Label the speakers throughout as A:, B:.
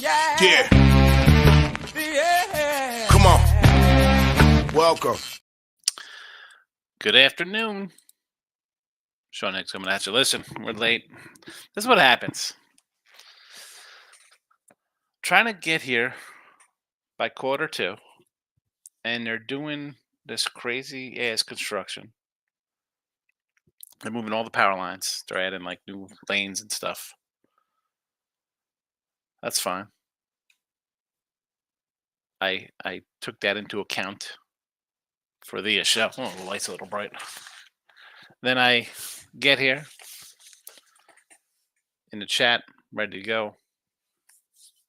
A: Yeah. Come on. Welcome.
B: Good afternoon. Sean Hicks coming at you. Listen, we're late. This is what happens. Trying to get here by quarter two, and they're doing this crazy ass construction. They're moving all the power lines. They're adding like new lanes and stuff. That's fine. I took that into account for the show. Oh, the light's a little bright. Then I get here in the chat, ready to go.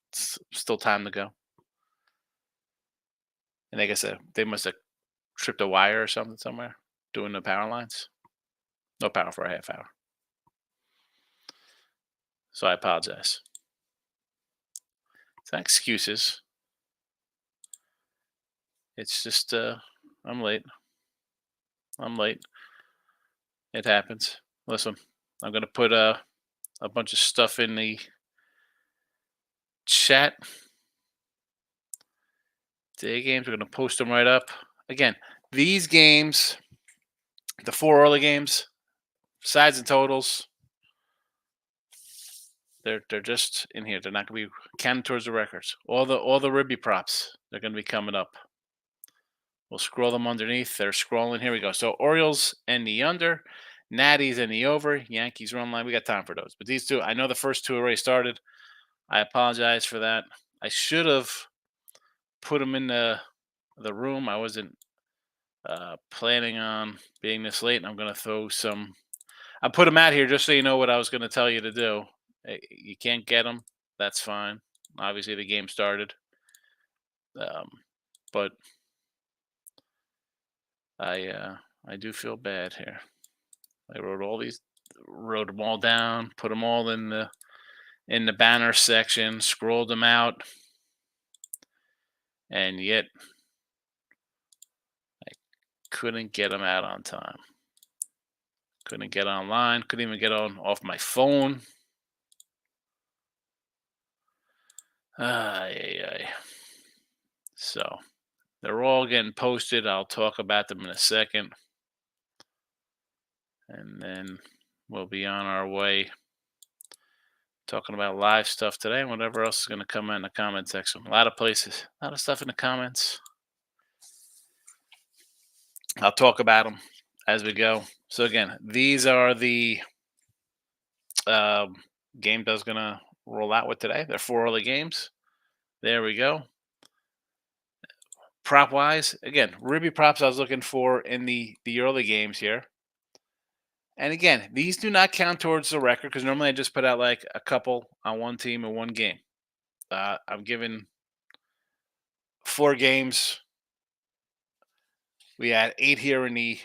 B: It's still time to go. And I guess they must have tripped a wire or something somewhere doing the power lines. No power for a half hour. So I apologize. It's not excuses. It's just I'm late. It happens. Listen, I'm gonna put a bunch of stuff in the chat. Day games, we're gonna post them right up. Again, these games, the 4 early games, sides and totals, they're just in here. They're not gonna be counted towards the records. All the ribby props, they're gonna be coming up. We'll scroll them underneath. They're scrolling. Here we go. So Orioles and the under, Natties and the over, Yankees run line. We got time for those. But these two, I know the first two already started. I apologize for that. I should have put them in the room. I wasn't planning on being this late. And I'm going to throw some. I put them out here just so you know what I was going to tell you to do. You can't get them. That's fine. Obviously, the game started. But I do feel bad here. I wrote them all down, put them all in the banner section, scrolled them out, and yet I couldn't get them out on time. Couldn't get online. Couldn't even get off my phone. So they're all getting posted. I'll talk about them in a second. And then we'll be on our way talking about live stuff today and whatever else is going to come in the comment section. A lot of places, a lot of stuff in the comments. I'll talk about them as we go. So again, these are the game that's going to roll out with today. They're 4 early games. There we go. Prop wise, again, ribby props I was looking for in the early games here. And again, these do not count towards the record because normally I just put out like a couple on one team in one game. I'm giving 4 games. We had 8 here in the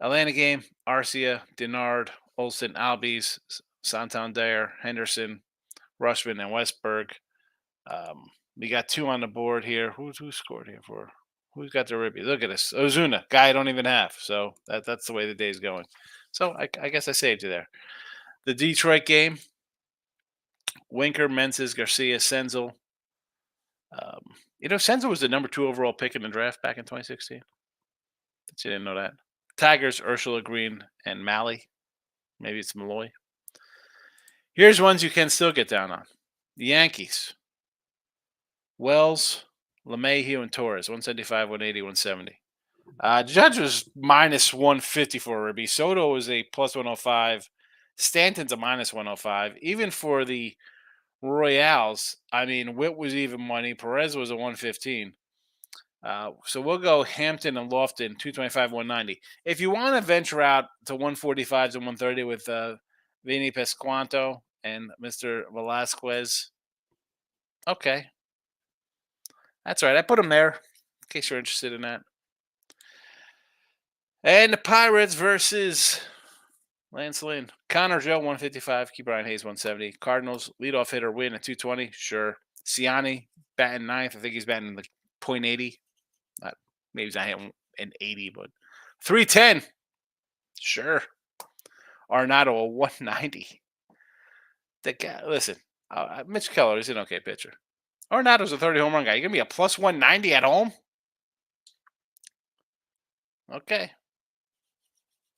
B: Atlanta game. Arcia, Denard, Olsen, Albies, Santander, Henderson, Rushman, and Westberg. We got 2 on the board here. Who scored here for? Who's got the ribby? Look at this. Ozuna, guy I don't even have. So that's the way the day's going. So I guess I saved you there. The Detroit game. Winker, Menses, Garcia, Senzel. Senzel was the number 2 overall pick in the draft back in 2016. Bet you didn't know that. Tigers, Ursula Green, and Malley. Maybe it's Malloy. Here's ones you can still get down on. The Yankees. Wells, LeMahieu, and Torres. 175, 180, 170. Judge was minus 150 for Ribby. Soto was a plus 105. Stanton's a minus 105. Even for the Royales, I mean, Witt was even money. Perez was a 115. So we'll go Hampton and Lofton, 225, 190. If you want to venture out to 145s and 130 with Vinny Pesquanto and Mr. Velasquez, okay. That's all right. I put them there in case you're interested in that. And the Pirates versus Lance Lynn. Connor Joe, 155. Key Brian Hayes, 170. Cardinals, leadoff hitter, win at 220. Sure. Ciani, batting 9th. I think he's batting like .80. Maybe he's not hitting an 80, but 310. Sure. Arenado, a 190. The guy, listen, Mitch Keller is an okay pitcher. Arenado's a 30 home run guy. You're going to be a plus 190 at home? Okay.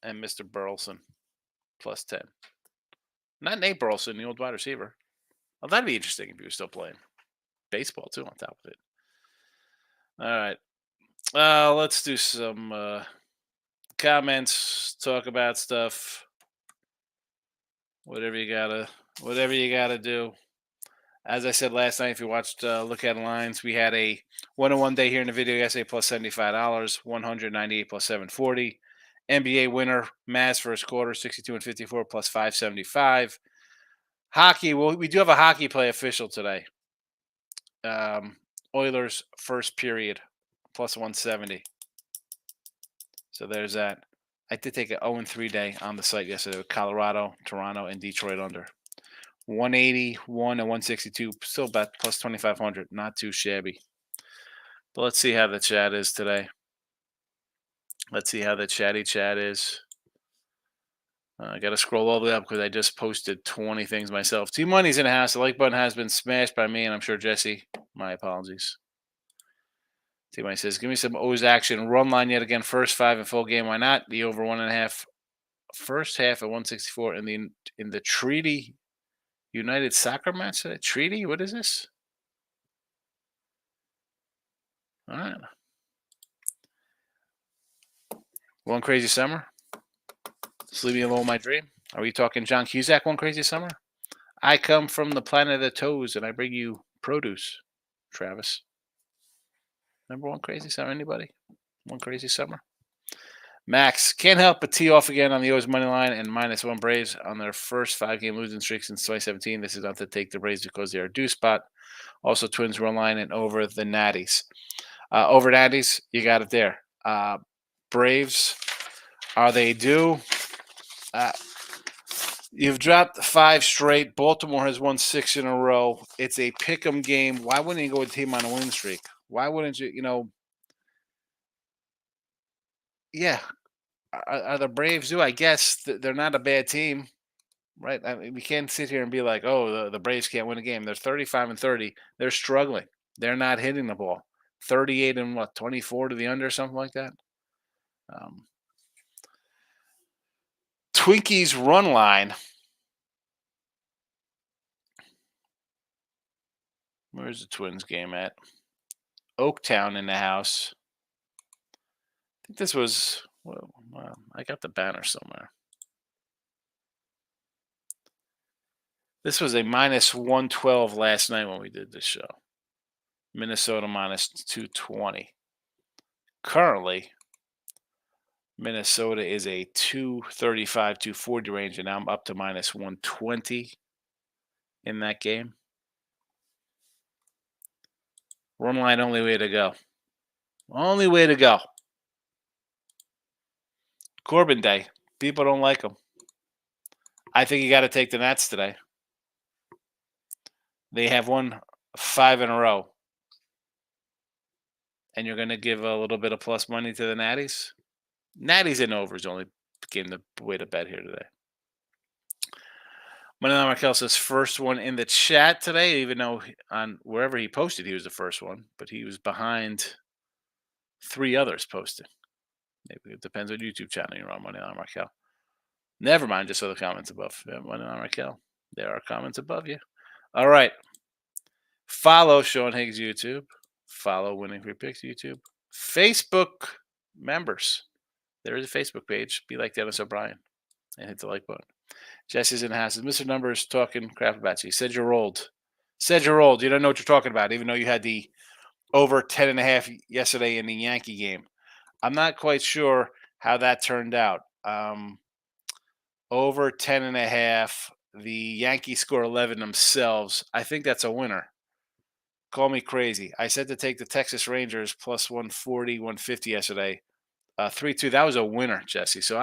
B: And Mr. Burleson, plus 10. Not Nate Burleson, the old wide receiver. Well, that'd be interesting if he was still playing. Baseball, too, on top of it. All right. Let's do some comments, talk about stuff. Whatever you gotta do. As I said last night, if you watched Look at Lines, we had a 101 day here in the video yesterday plus $75, 198 plus 740. NBA winner, Mavs first quarter, 62 and 54 plus 575. Hockey, well, we do have a hockey play official today. Oilers first period, plus 170. So there's that. I did take an 0-3 day on the site yesterday with Colorado, Toronto, and Detroit under. 181 and 162, still about plus 2,500. Not too shabby. But let's see how the chat is today. Let's see how the chatty chat is. I got to scroll all the way up because I just posted 20 things myself. T-Money's in the house. The like button has been smashed by me, and I'm sure Jesse. My apologies. T-Money says, give me some O's action. Run line yet again. First 5 in full game. Why not? The over 1.5. First half at 164 in the Treaty United Soccer match. Treaty? What is this? All right. One crazy summer. Just leave me alone, my dream. Are we talking John Cusack? One crazy summer. I come from the planet of the toes, and I bring you produce. Travis. Remember One Crazy Summer? Anybody? One Crazy Summer. Max can't help but tee off again on the O's money line and -1 Braves on their first 5-game losing streak since 2017. This is not to take the Braves because they are due spot. Also, Twins run line and over the Natties. Over Natties, you got it there. Braves, are they due? You've dropped 5 straight. Baltimore has won 6 in a row. It's a pick'em game. Why wouldn't you go with a team on a win streak? Why wouldn't you? Yeah. Are the Braves due? I guess they're not a bad team, right? I mean, we can't sit here and be like, oh, the Braves can't win a game. They're 35 and 30. They're struggling. They're not hitting the ball. 38 and 24 to the under, something like that. Twinkies run line. Where's the Twins game at? Oaktown in the house. I think this was. Well, I got the banner somewhere. This was a -112 last night when we did this show. Minnesota -220. Currently, Minnesota is a 235, 240 range, and now I'm up to -120 in that game. Run line, only way to go. Only way to go. Corbin Day. People don't like him. I think you got to take the Nats today. They have won 5 in a row. And you're going to give a little bit of plus money to the Natties? Natties and overs only game the way to bet here today. Moneyline Markel says first one in the chat today, even though on wherever he posted, he was the first one. But he was behind 3 others posted. Maybe it depends on YouTube channel you're on, Moneyline Markel. Never mind, just saw the comments above. Yeah, Moneyline Markel. There are comments above you. All right. Follow Sean Higgs YouTube. Follow Winning Free Picks YouTube. Facebook members. There is a Facebook page. Be like Dennis O'Brien and hit the like button. Jesse's in the house. Mr. Numbers talking crap about you. Said you're old. Said you're old. You don't know what you're talking about, even though you had the over 10.5 yesterday in the Yankee game. I'm not quite sure how that turned out. Over 10.5. The Yankees score 11 themselves. I think that's a winner. Call me crazy. I said to take the Texas Rangers plus 140, 150 yesterday. 3-2. That was a winner, Jesse. So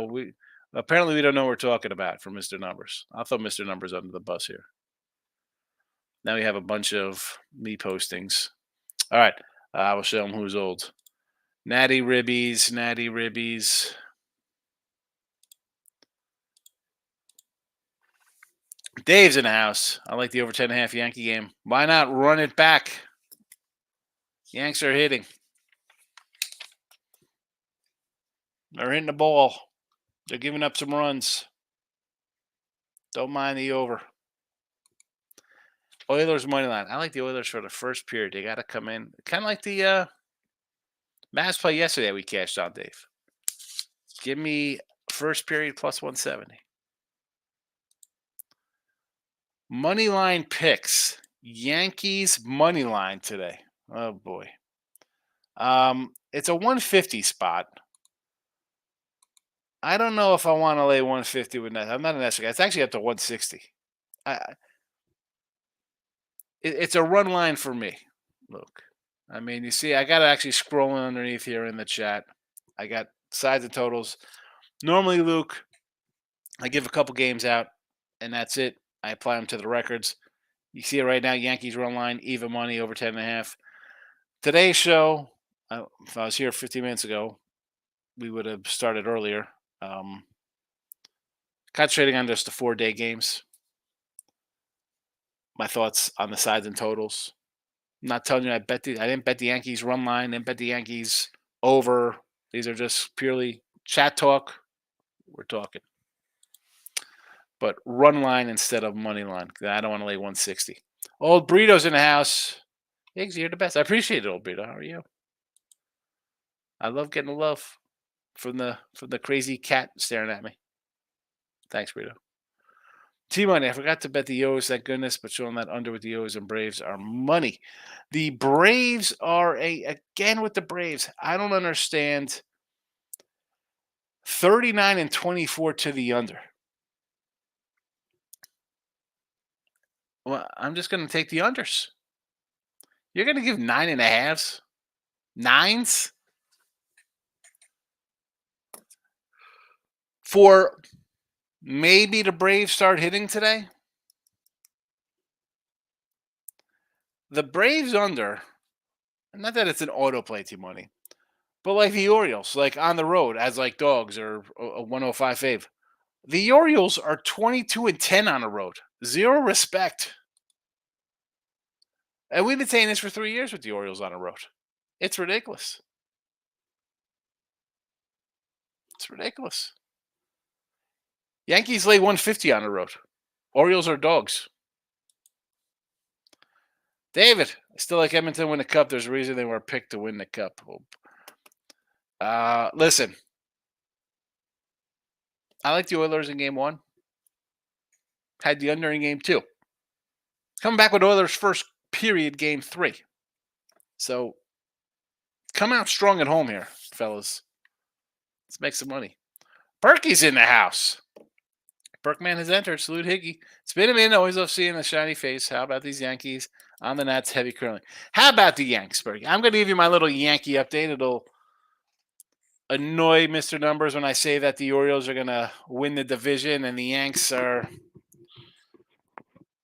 B: we apparently we don't know what we're talking about for Mr. Numbers. I'll throw Mr. Numbers under the bus here. Now we have a bunch of me postings. All right. I will show them who's old. Natty Ribbies. Dave's in the house. I like the over 10.5 Yankee game. Why not run it back? Yanks are hitting. They're hitting the ball. They're giving up some runs. Don't mind the over. Oilers money line. I like the Oilers for the first period. They got to come in. Kind of like the Mavs play yesterday we cashed out, Dave. Give me first period plus 170. Money line picks. Yankees money line today. Oh boy. It's a 150 spot. I don't know if I want to lay 150 with that. I'm not an extra guy. It's actually up to 160. It's a run line for me. Look, I mean, you see, I got to actually scroll underneath here in the chat. I got sides and totals. Normally, Luke, I give a couple games out, and that's it. I apply them to the records. You see it right now, Yankees run line, even money, over 10.5. Today's show, if I was here 15 minutes ago, we would have started earlier. Concentrating on just the 4-day games. My thoughts on the sides and totals. I'm not telling you I didn't bet the Yankees run line, didn't bet the Yankees over. These are just purely chat talk. We're talking. But run line instead of money line. I don't want to lay 160. Old Burrito's in the house. Higgs, you're the best. I appreciate it, old Burrito. How are you? I love getting the love from the crazy cat staring at me. Thanks, Burrito. T-Money, I forgot to bet the O's, thank goodness, but showing that under with the O's and Braves are money. The Braves are again with the Braves. I don't understand. 39-24 to the under. Well, I'm just going to take the unders. You're going to give 9.5s? Nines? For maybe the Braves start hitting today? The Braves under, not that it's an autoplay to money, but like the Orioles, like on the road as like dogs or a 105 fave. The Orioles are 22-10 on the road. Zero respect. And we've been saying this for 3 years with the Orioles on the road. It's ridiculous. It's ridiculous. Yankees lay 150 on the road. Orioles are dogs. David, I still like Edmonton win the cup. There's a reason they were picked to win the cup. Listen, I like the Oilers in game 1. Had the under in game 2. Coming back with Oilers first period game 3. So come out strong at home here, fellas. Let's make some money. Berkey's in the house. Berkman has entered. Salute Higgy. It's been a minute. Always love seeing a shiny face. How about these Yankees on the Nats? Heavy curling. How about the Yanks, Berkey? I'm going to give you my little Yankee update. It'll annoy Mr. Numbers when I say that the Orioles are going to win the division and the Yanks are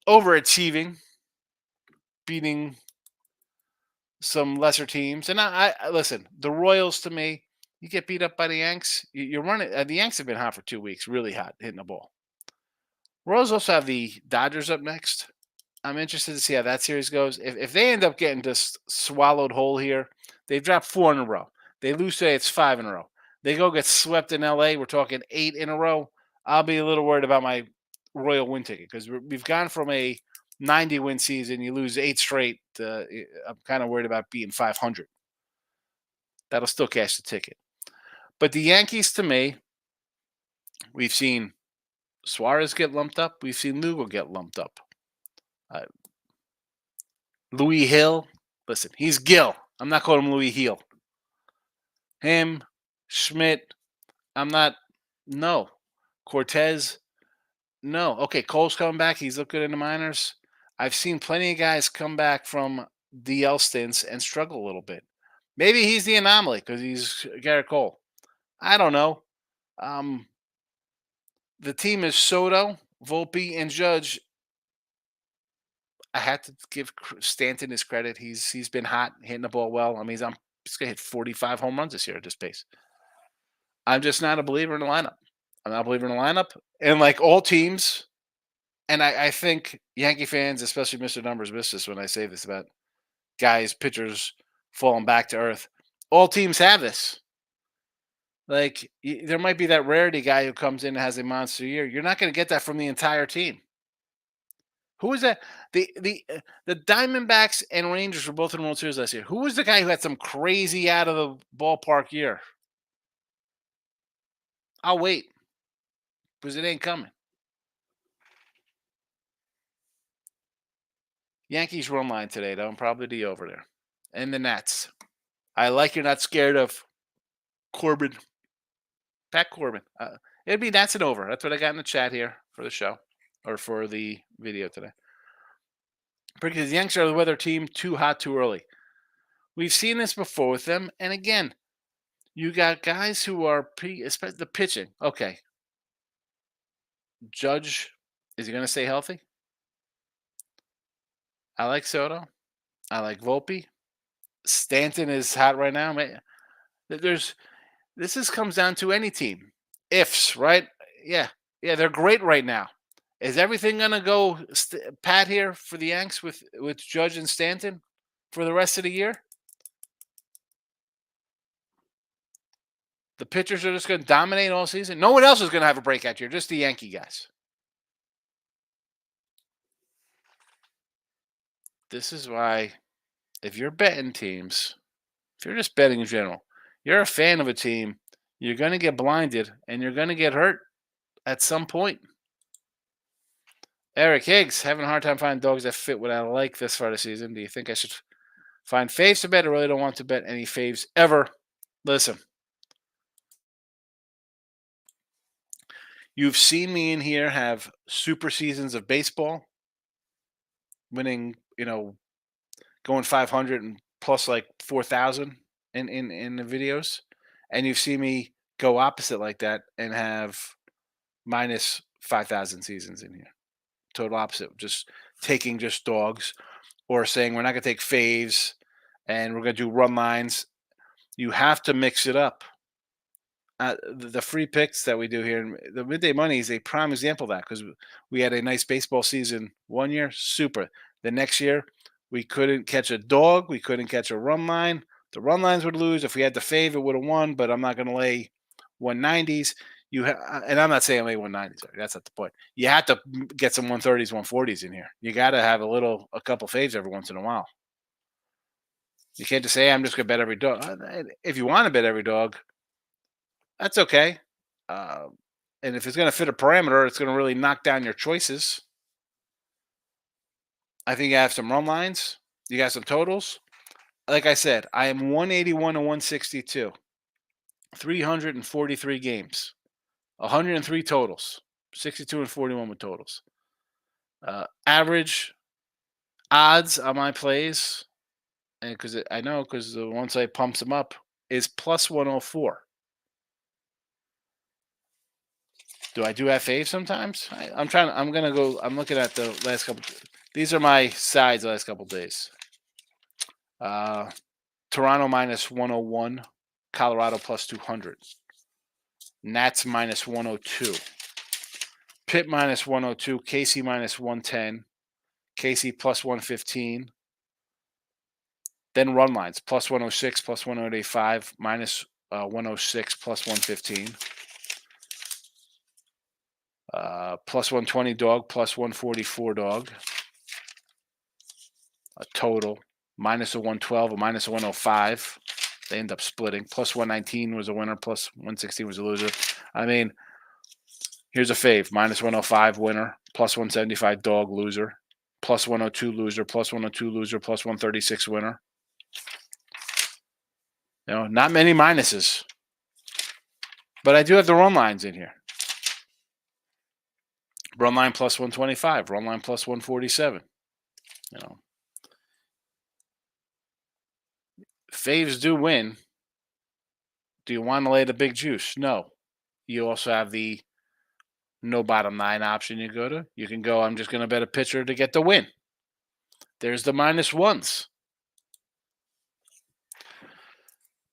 B: overachieving, beating some lesser teams. And I listen, the Royals to me, you get beat up by the Yanks, you're running. The Yanks have been hot for 2 weeks, really hot, hitting the ball. Royals also have the Dodgers up next. I'm interested to see how that series goes. If they end up getting just swallowed whole here, they've dropped 4 in a row. They lose today, it's 5 in a row. They go get swept in LA, we're talking 8 in a row. I'll be a little worried about my Royal win ticket because we've gone from a 90-win season, you lose 8 straight. I'm kind of worried about being 500. That'll still cash the ticket. But the Yankees, to me, we've seen Suarez get lumped up. We've seen Lugo get lumped up. Louis Hill, listen, he's Gil. I'm not calling him Louis Hill. Him, Schmidt, I'm not. No. Cortez, no. Okay, Cole's coming back. He's looked good in the minors. I've seen plenty of guys come back from DL stints and struggle a little bit. Maybe he's the anomaly because he's Garrett Cole. I don't know. The team is Soto, Volpe, and Judge. I had to give Stanton his credit. He's been hot, hitting the ball well. I mean, he's going to hit 45 home runs this year at this pace. I'm just not a believer in the lineup. I'm not a believer in the lineup. And like all teams, And I think Yankee fans, especially Mr. Numbers, miss this when I say this about guys, pitchers falling back to earth. All teams have this. Like there might be that rarity guy who comes in and has a monster year. You're not going to get that from the entire team. Who was that? The Diamondbacks and Rangers were both in the World Series last year. Who was the guy who had some crazy out of the ballpark year? I'll wait because it ain't coming. Yankees run line today, though. I'm probably the over there. And the Nats. I like you're not scared of Corbin. Pat Corbin. It'd be Nats and over. That's what I got in the chat here for the show or for the video today. Because the Yankees are the weather team too hot too early. We've seen this before with them. And again, you got guys who are especially the pitching. Okay. Judge, is he going to stay healthy? I like Soto. I like Volpe. Stanton is hot right now. Comes down to any team. Ifs, right? Yeah. Yeah, they're great right now. Is everything going to go pat here for the Yanks with Judge and Stanton for the rest of the year? The pitchers are just going to dominate all season? No one else is going to have a breakout year, just the Yankee guys. This is why, if you're betting teams, if you're just betting in general, you're a fan of a team, you're going to get blinded and you're going to get hurt at some point. Eric Higgs, having a hard time finding dogs that fit what I like this far of the season. Do you think I should find faves to bet? I really don't want to bet any faves ever. Listen, you've seen me in here have super seasons of baseball, winning, going 500 and plus like 4,000 in the videos. And you've seen me go opposite like that and have minus 5,000 seasons in here. Total opposite. Just taking just dogs or saying we're not going to take faves and we're going to do run lines. You have to mix it up. The free picks that we do here, the midday money is a prime example of that because we had a nice baseball season one year, super. The next year, we couldn't catch a dog, we couldn't catch a run line. The run lines would lose. If we had the fave, it would have won. But I'm not going to lay 190s. And I'm not saying lay 190s. That's not the point. You have to get some 130s, 140s in here. You got to have a couple faves every once in a while. You can't just say I'm just going to bet every dog. If you want to bet every dog, that's okay. And if it's going to fit a parameter, it's going to really knock down your choices. I think you have some run lines. You got some totals. Like I said, I am 181 to 162. 343 games. 103 totals. 62 and 41 with totals. Average odds on my plays, and because the one site pumps them up, is plus 104. Do I do have faves sometimes? I'm looking at the last couple. These are my sides the last couple days. Toronto minus 101. Colorado plus 200. Nats minus 102. Pitt minus 102. KC minus 110. KC plus 115. Then run lines. Plus 106, plus 185, minus 106, plus 115. Plus 120 dog, plus 144 dog. A total. Minus a 112, a minus a 105. They end up splitting. Plus 119 was a winner, plus 116 was a loser. I mean, here's a fave. Minus 105 winner, plus 175 dog loser, plus 102 loser, plus 102 loser, plus 136 winner. Not many minuses. But I do have the run lines in here. Run line plus 125, run line plus 147. Faves do win. Do you want to lay the big juice? No. You also have the no bottom line option you go to. You can go, I'm just going to bet a pitcher to get the win. There's the minus ones.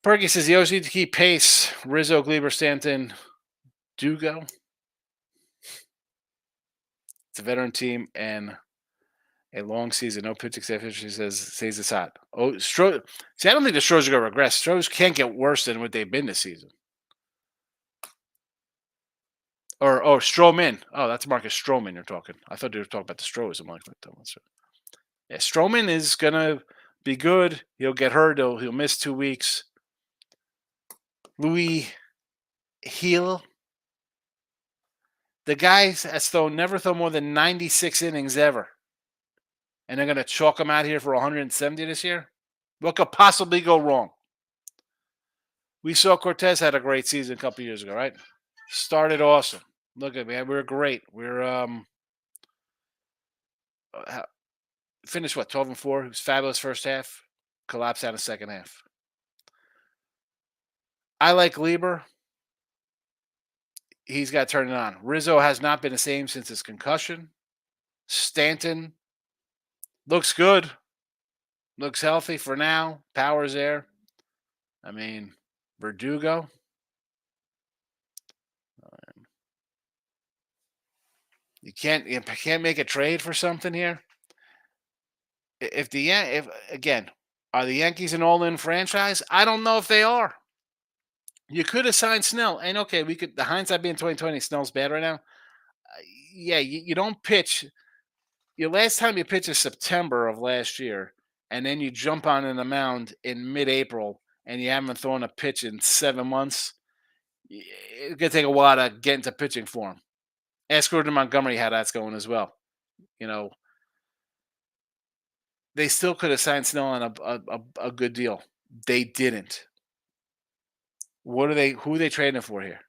B: Perky says the O's need to keep pace. Rizzo, Gleyber, Stanton do go. It's a veteran team and a long season. No pitching staff history says it's hot. Oh, see, I don't think the Stros are going to regress. Stros can't get worse than what they've been this season. Or Stroman. Oh, that's Marcus Stroman you're talking. I thought you were talking about the Stros. I'm like, yeah, Stroman is gonna be good. He'll get hurt. He'll miss 2 weeks. Louis Heel. The guy has never thrown more than 96 innings ever. And they're gonna chalk him out here for 170 this year? What could possibly go wrong? We saw Cortez had a great season a couple years ago, right? Started awesome. Look at me, we're great. We're finished 12-4. It was fabulous first half. Collapsed out in the second half. I like Lieber. He's got to turn it on. Rizzo has not been the same since his concussion. Stanton looks good. Looks healthy for now. Power's there. I mean, Verdugo. You can't make a trade for something here. If again, are the Yankees an all-in franchise? I don't know if they are. You could have signed Snell, and okay, we could. The hindsight being 2020, Snell's bad right now. Yeah, you don't pitch. Your last time you pitched is September of last year, and then you jump on in the mound in mid-April, and you haven't thrown a pitch in 7 months. It's gonna take a while to get into pitching form. Ask Gordon Montgomery how that's going as well. You know, they still could have signed Snell on a good deal. They didn't. Who are they trading for here?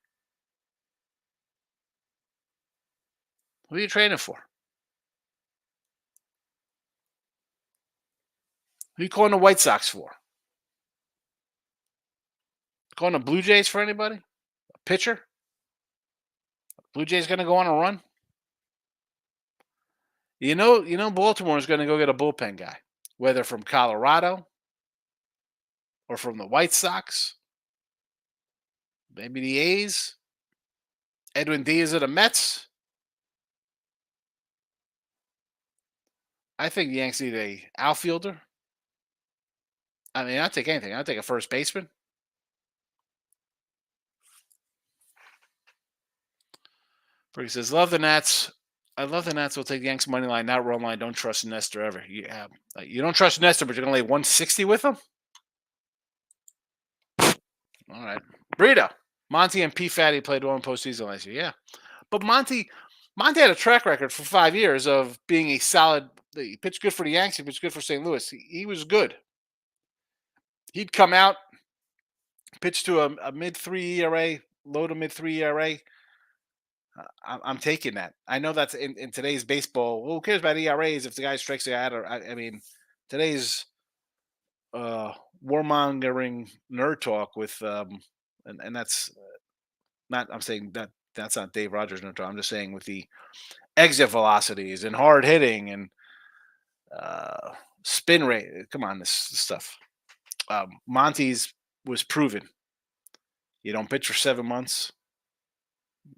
B: Who are you trading for? Who are you calling the White Sox for? Calling the Blue Jays for anybody? A pitcher? Blue Jays going to go on a run? You know, Baltimore is going to go get a bullpen guy, whether from Colorado or from the White Sox, maybe the A's, Edwin Diaz of the Mets. I think the Yankees need a outfielder. I mean, I'll take anything. I'll take a first baseman. Brooks says, love the Nats. I love the Nats. We'll take the Yanks money line, not run line. Don't trust Nestor ever. You don't trust Nestor, but you're going to lay 160 with him? All right. Burrito. Monty and P. Fatty played well in postseason last year. Yeah. But Monty had a track record for 5 years of being a solid. He pitched good for the Yankees. He pitched good for St. Louis. He was good. He'd come out, pitch to a mid-3 ERA, low to mid-3 ERA. I'm taking that. I know that's in today's baseball. Who cares about ERAs if the guy strikes the out? I mean, today's warmongering nerd talk with and that's not. I'm saying that's not Dave Rogers nerd talk. I'm just saying with the exit velocities and hard hitting and spin rate. Come on, this stuff. Monty's was proven. You don't pitch for 7 months.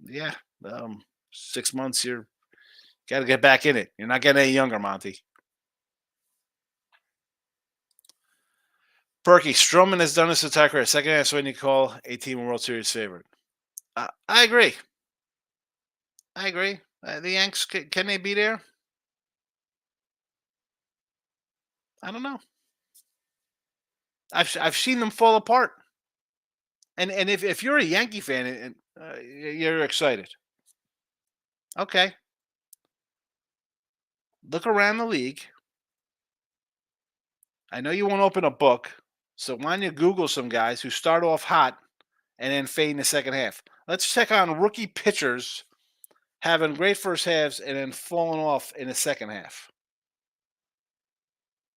B: Yeah. 6 months, you got to get back in it. You're not getting any younger, Monty. Perky, Stroman has done this to Tucker. Second half when you call a team a World Series favorite. I agree. The Yanks, can they be there? I don't know. I've seen them fall apart. And if you're a Yankee fan and you're excited, okay. Look around the league. I know you won't open a book, so why don't you Google some guys who start off hot and then fade in the second half? Let's check on rookie pitchers having great first halves and then falling off in the second half.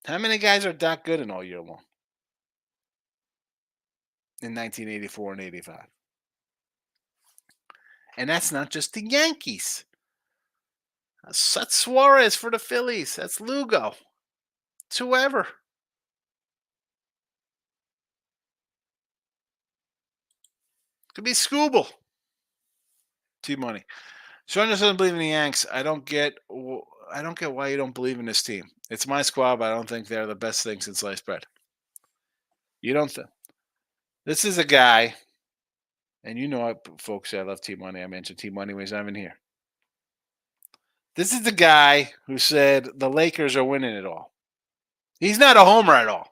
B: How many guys are that good in all year long? In 1984 and 85. And that's not just the Yankees. That's Suarez for the Phillies. That's Lugo. It's whoever. Could be Scooble. T-Money. Sean doesn't believe in the Yanks. I don't get why you don't believe in this team. It's my squad, but I don't think they're the best thing since sliced bread. You don't. This is a guy, and you know, folks, I love T Money. I mentioned T Money when he's not even here. This is the guy who said the Lakers are winning it all. He's not a homer at all.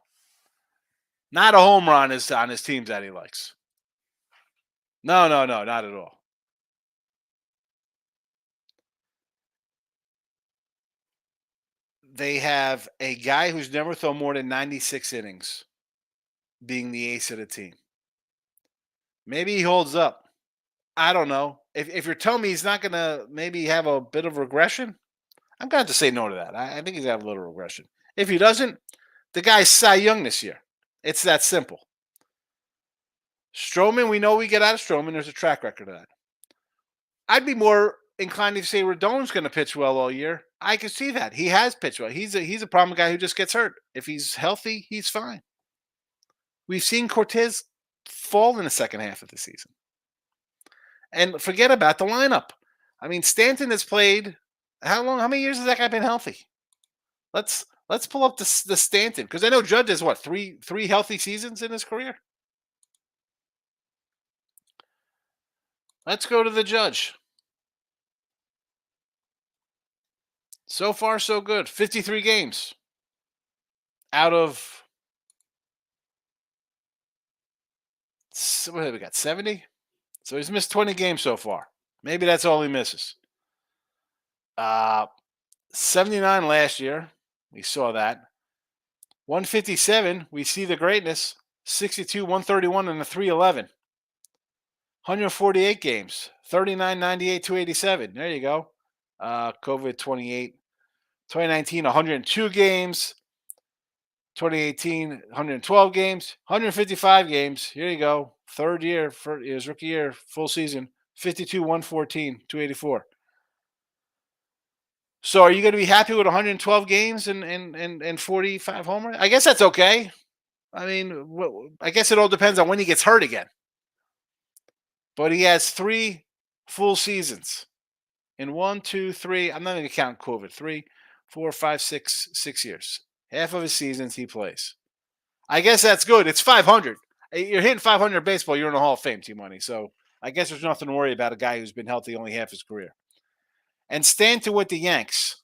B: Not a homer on his teams that he likes. No, not at all. They have a guy who's never thrown more than 96 innings being the ace of the team. Maybe he holds up. I don't know. If you're telling me he's not going to maybe have a bit of regression, I'm going to have to say no to that. I think he's going to have a little regression. If he doesn't, the guy's Cy Young this year. It's that simple. Stroman, we know we get out of Stroman. There's a track record of that. I'd be more inclined to say Rodon's going to pitch well all year. I can see that. He has pitched well. He's a problem guy who just gets hurt. If he's healthy, he's fine. We've seen Cortez fall in the second half of the season. And forget about the lineup. I mean, Stanton has played how long? How many years has that guy been healthy? Let's pull up the Stanton, because I know Judge has what, three healthy seasons in his career. Let's go to the Judge. So far, so good. 53 games out of, what have we got, 70? So he's missed 20 games so far. Maybe that's all he misses. 79 last year. We saw that. 157, we see the greatness. 62, 131, and a 311. 148 games. 39, 98, 287. There you go. COVID 28. 2019, 102 games. 2018, 112 games. 155 games. Here you go. Third year for his rookie year, full season. 52, 114, 284. So are you going to be happy with 112 games and 45 homers? I guess that's okay. I mean, I guess it all depends on when he gets hurt again. But he has 3 full seasons in 1, 2, 3. I'm not going to count COVID. 3, 4, 5, 6 years. Half of his seasons he plays. I guess that's good. It's 500. You're hitting 500 baseball. You're in the Hall of Fame, T-Money. So I guess there's nothing to worry about a guy who's been healthy only half his career. And Stanton with the Yanks.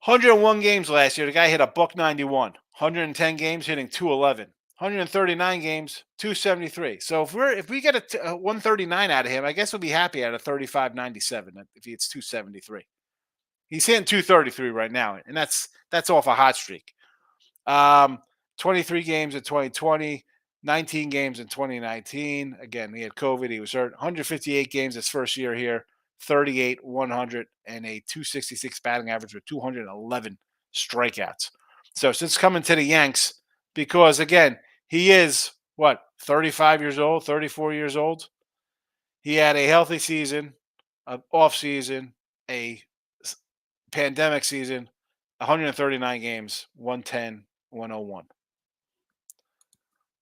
B: 101 games last year. The guy hit a buck 91. 110 games, hitting 211. 139 games, 273. So if we get a 139 out of him, I guess we'll be happy at a 35.97 if he hits 273. He's hitting 233 right now, and that's off a hot streak. 23 games in 2020, 19 games in 2019. Again, he had COVID. He was hurt. 158 games his first year here. 38, 100, and a 266 batting average with 211 strikeouts. So since coming to the Yanks, because again, he is what, 35 years old, 34 years old. He had a healthy season, an off season, a pandemic season, 139 games, 110, 101.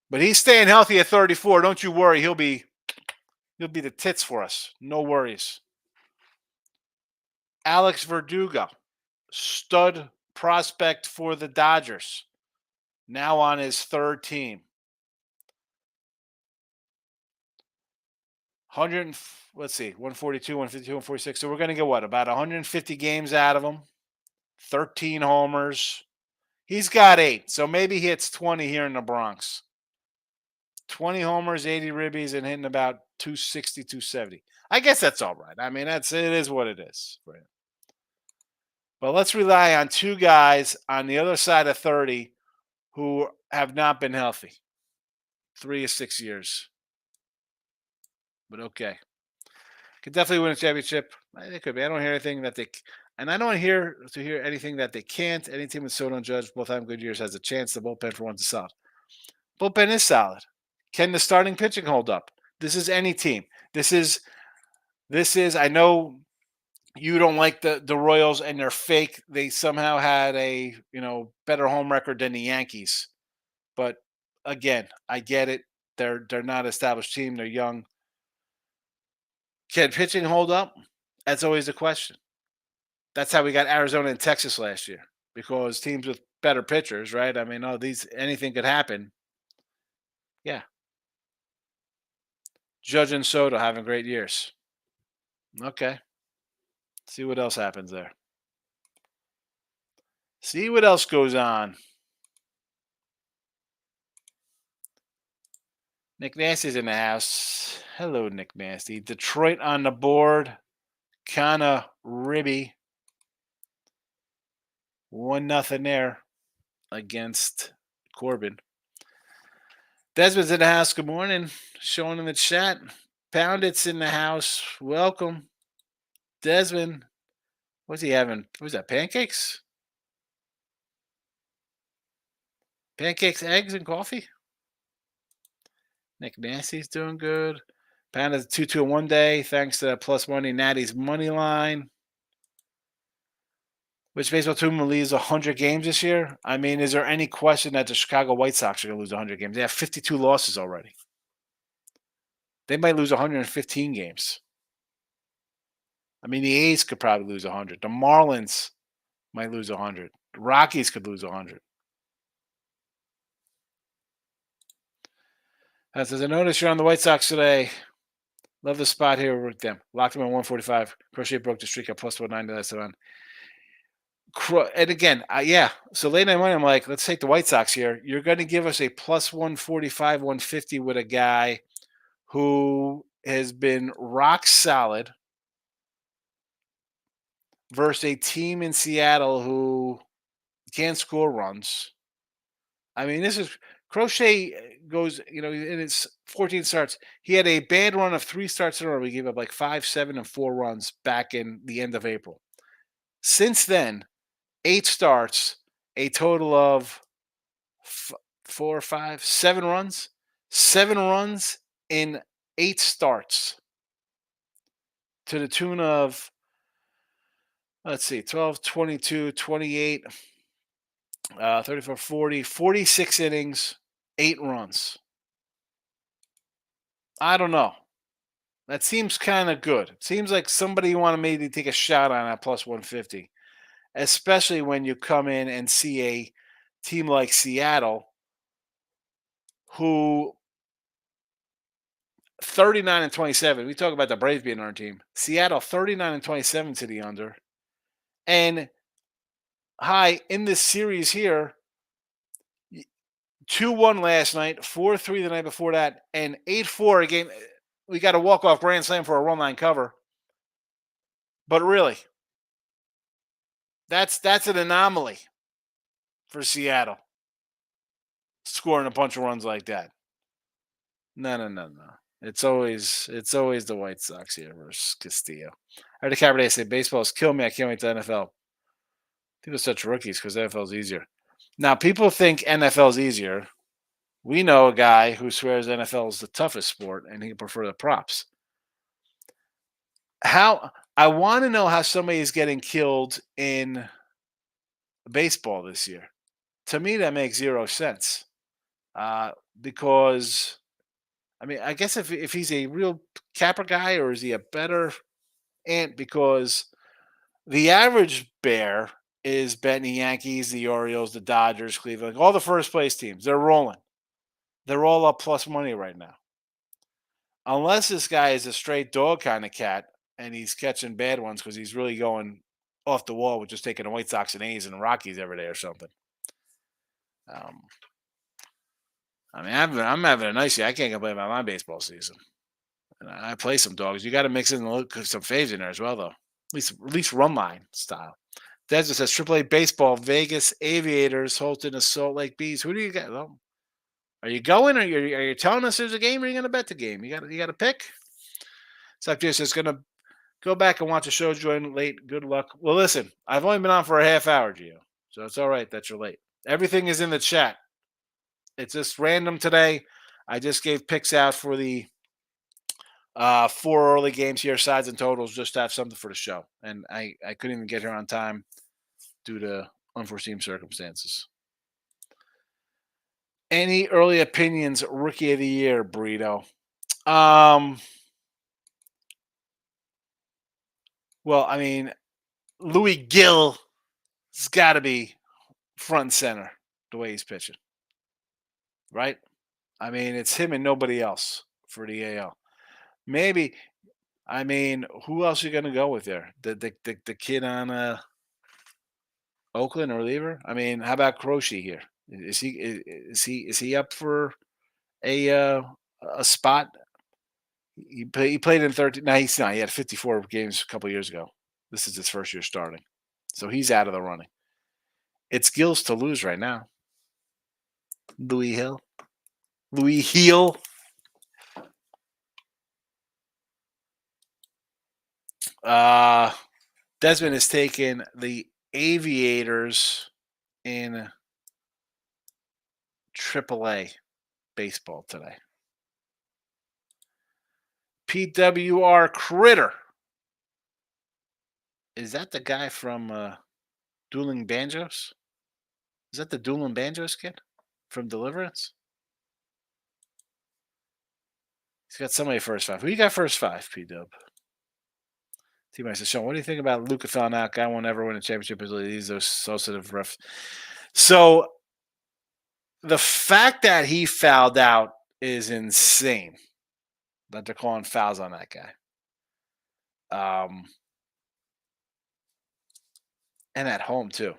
B: But he's staying healthy at 34. Don't you worry. He'll be the tits for us. No worries. Alex Verdugo, stud prospect for the Dodgers, now on his third team. 142, 152, 146. So we're going to get what, about 150 games out of him. 13 homers. He's got 8, so maybe he hits 20 here in the Bronx. 20 homers, 80 ribbies, and hitting about 260, 270. I guess that's all right. I mean, it is what it is for him. But let's rely on 2 guys on the other side of 30 who have not been healthy. 3 or 6 years. But okay. Could definitely win a championship. They could be. I don't hear anything that and I don't hear anything that they can't. Any team with Soto and Judge both have good years has a chance. The bullpen for once is solid. Bullpen is solid. Can the starting pitching hold up? This is any team. This is. I know you don't like the Royals and they're fake. They somehow had a better home record than the Yankees. But again, I get it. They're not an established team. They're young. Can pitching hold up? That's always the question. That's how we got Arizona and Texas last year because teams with better pitchers, right? I mean, anything could happen. Yeah. Judge and Soto having great years. Okay. See what else happens there. See what else goes on. Nick Nasty's in the house. Hello, Nick Nasty. Detroit on the board. Kinda ribby. 1-0 there against Corbin. Desmond's in the house. Good morning. Showing in the chat. Poundit's in the house. Welcome. Desmond. What's he having? What's that? Pancakes? Pancakes, eggs, and coffee? Nick Nasty's doing good. Poundit's 2-2 in one day. Thanks to that plus money. Natty's money line. Which baseball team will lose 100 games this year? I mean, is there any question that the Chicago White Sox are going to lose 100 games? They have 52 losses already. They might lose 115 games. I mean, the A's could probably lose 100. The Marlins might lose 100. The Rockies could lose 100. Says, I noticed you're on the White Sox today. Love the spot here with them. Locked them at 145. Crochet broke the streak at plus 190 last time. And again, yeah. So late night money, I'm like, let's take the White Sox here. You're going to give us a plus 145, 150 with a guy who has been rock solid versus a team in Seattle who can't score runs. I mean, this is Crochet goes, in his 14 starts. He had a bad run of 3 starts in a row. He gave up like 5, 7, and 4 runs back in the end of April. Since then, 8 starts, a total of 4, 5, 7 runs. 7 runs in 8 starts to the tune of, let's see, 12, 22, 28, 34, 40, 46 innings, 8 runs. I don't know. That seems kind of good. It seems like somebody you want to maybe take a shot on at plus 150, especially when you come in and see a team like Seattle who 39 and 27. We talk about the Braves being on our team. Seattle 39 and 27 to the under. And high in this series here, 2-1 last night, 4-3 the night before that, and 8-4 again. We got a walk-off grand slam for a run line cover. But really, that's an anomaly for Seattle, scoring a bunch of runs like that. No. It's always the White Sox here versus Castillo. I heard a Cabernet say baseball's kill me. I can't wait to NFL. People are such rookies because NFL is easier. Now people think NFL is easier. We know a guy who swears NFL is the toughest sport and he prefer the props. I want to know how somebody is getting killed in baseball this year. To me, that makes 0 sense. Because, I mean, I guess if he's a real capper guy or is he a better ant? Because the average bear is betting the Yankees, the Orioles, the Dodgers, Cleveland, all the first place teams. They're rolling. They're all up plus money right now. Unless this guy is a straight dog kind of cat and he's catching bad ones because he's really going off the wall with just taking the White Sox and A's and the Rockies every day or something. I mean, I'm having a nice year. I can't complain about my baseball season. And I play some dogs. You got to mix in some faves in there as well, though. At least run line style. Desmond says AAA baseball, Vegas Aviators hosting the Salt Lake Bees. Who do you got? Well, are you going? Or are you telling us there's a game? Or are you going to bet the game? You got to pick. Subject says going to go back and watch the show. Join late. Good luck. Well, listen, I've only been on for a half hour, Gio, so it's all right that you're late. Everything is in the chat. It's just random today. I just gave picks out for the 4 early games here, sides and totals, just to have something for the show. And I couldn't even get here on time due to unforeseen circumstances. Any early opinions, rookie of the year, Burrito? Well, I mean, Louis Gill has got to be front and center the way he's pitching, right? I mean, it's him and nobody else for the AL. Maybe, I mean, who else are you going to go with there? The kid on Oakland reliever? I mean, how about Croce here? Is he up for a uh, a spot? He played in 13. No, he's not. He had 54 games a couple years ago. This is his first year starting, so he's out of the running. It's Gills to lose right now. Louis Hill, Louis Heel. Uh, Desmond has taken the Aviators in AAA baseball today. PWR Critter. Is that the guy from Dueling Banjos? Is that the Dueling Banjos kid from Deliverance? He's got somebody first five. Who you got first five, P Dub? T-Mike says, Sean, what do you think about Luca found out? Guy won't ever win a championship until these those sensitive refs. So the fact that he fouled out is insane. That they're calling fouls on that guy. And at home too.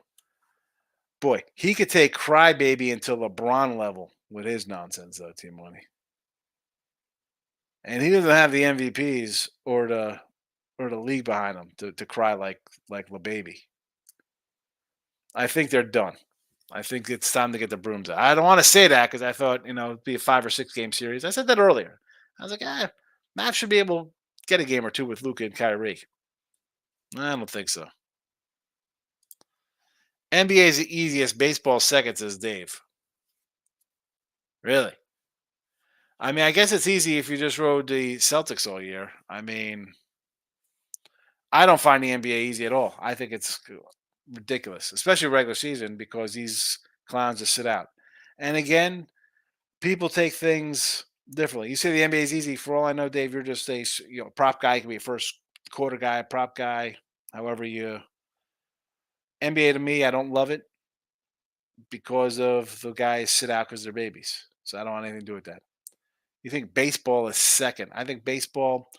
B: Boy, he could take Crybaby until LeBron level with his nonsense, though, Team Money. And he doesn't have the MVPs or the league behind him to cry like LeBaby. I think they're done. I think it's time to get the brooms out. I don't want to say that because I thought, it'd be a 5 or 6 game series. I said that earlier. I was like, Mavs should be able to get a game or two with Luka and Kyrie. I don't think so. NBA is the easiest. Baseball second, says Dave. Really? I mean, I guess it's easy if you just rode the Celtics all year. I mean, I don't find the NBA easy at all. I think it's ridiculous, especially regular season, because these clowns just sit out. And again, people take things differently. You say the NBA is easy. For all I know, Dave, you're just a prop guy. You can be a first quarter guy, prop guy. However you NBA to me, I don't love it because of the guys sit out because they're babies. So I don't want anything to do with that. You think baseball is second? I think baseball.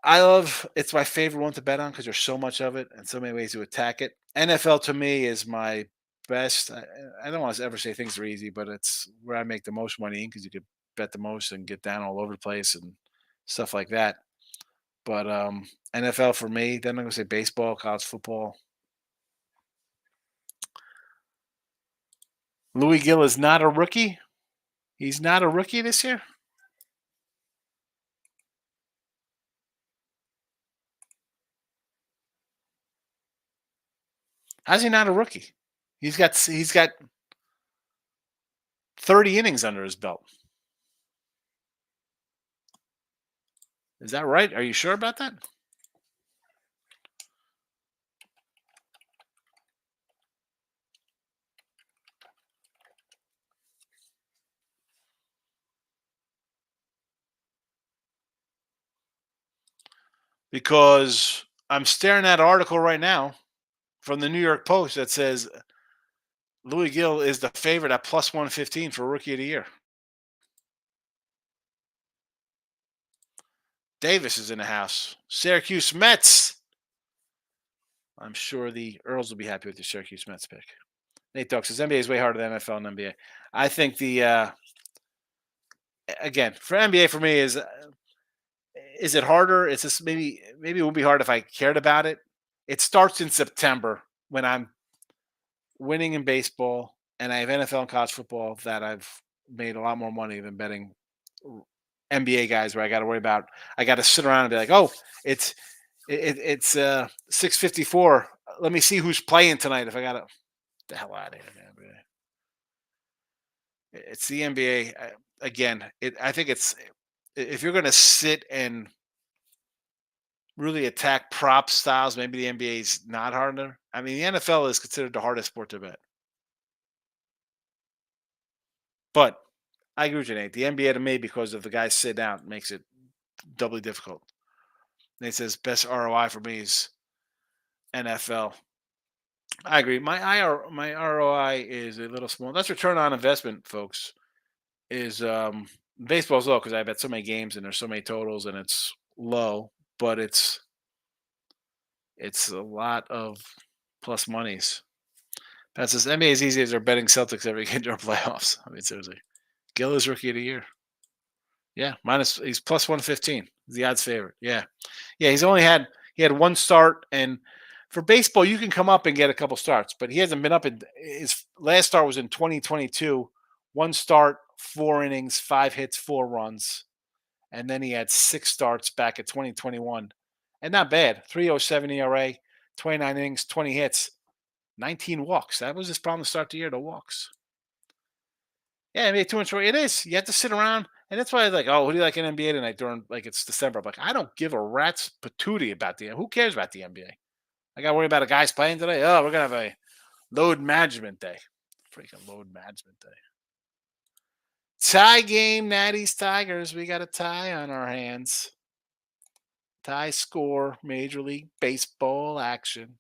B: It's my favorite one to bet on because there's so much of it and so many ways to attack it. NFL to me is my best. I don't want to ever say things are easy, but it's where I make the most money in because you could bet the most and get down all over the place and stuff like that. But NFL for me, then I'm going to say baseball, college football. Louis Gill is not a rookie. He's not a rookie this year. How's he not a rookie? He's got 30 innings under his belt. Is that right? Are you sure about that? Because I'm staring at an article right now from the New York Post that says Louis Gill is the favorite at plus 115 for Rookie of the Year. Davis is in the house. Syracuse Mets. I'm sure the Earls will be happy with the Syracuse Mets pick. Nate Dog says NBA is way harder than NFL and NBA. I think again, for NBA for me is it harder? It's just maybe it would be hard if I cared about it. It starts in September when I'm winning in baseball and I have NFL and college football that I've made a lot more money than betting NBA guys where I got to worry about. I got to sit around and be like, oh, it's 6:54. Let me see who's playing tonight. If I got to the hell out of here, man. It's the NBA again. I think it's if you're going to sit and really attack prop styles, maybe the NBA is not harder. I mean, the NFL is considered the hardest sport to bet. But I agree with you, Nate. The NBA to me, because of the guys sit down, makes it doubly difficult. They says best ROI for me is NFL. I agree. My ROI is a little small. That's return on investment, folks. Is baseball's low because I bet so many games and there's so many totals and it's low, but it's a lot of plus monies. That says NBA is easy as they're betting Celtics every game during playoffs. I mean, seriously. Gill is rookie of the year. Yeah, he's plus 115. He's the odds favorite. Yeah. Yeah, he had one start, and for baseball you can come up and get a couple starts, but he hasn't been up in his last start was in 2022. One start, 4 innings, 5 hits, 4 runs, and then he had 6 starts back at 2021. And not bad. 307 ERA, 29 innings, 20 hits, 19 walks. That was his problem to start the year, the walks. Yeah, NBA too much. It is. You have to sit around, and that's why I was like, oh, who do you like in NBA tonight? During like it's December. I'm like, I don't give a rat's patootie about the. Who cares about the NBA? I got to worry about a guy's playing today. Oh, we're gonna have a load management day. Freaking load management day. Tie game, Natty's Tigers. We got a tie on our hands. Tie score, Major League Baseball action.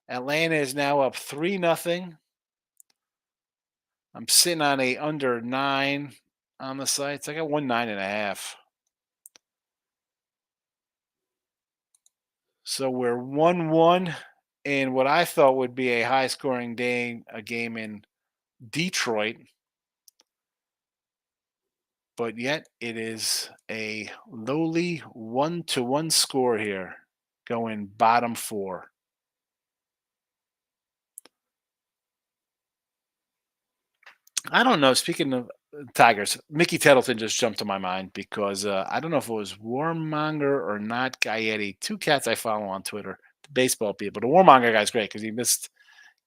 B: Atlanta is now up 3-0. I'm sitting on a under 9 on the sites. I got 1 9.5. So we're 1-1 in what I thought would be a high scoring day, a game in Detroit. But yet it is a lowly 1-1 score here, going bottom 4. I don't know. Speaking of Tigers, Mickey Tettleton just jumped to my mind because I don't know if it was Warmonger or not Gaetti. Two cats I follow on Twitter, the baseball people. The Warmonger guy's great because he missed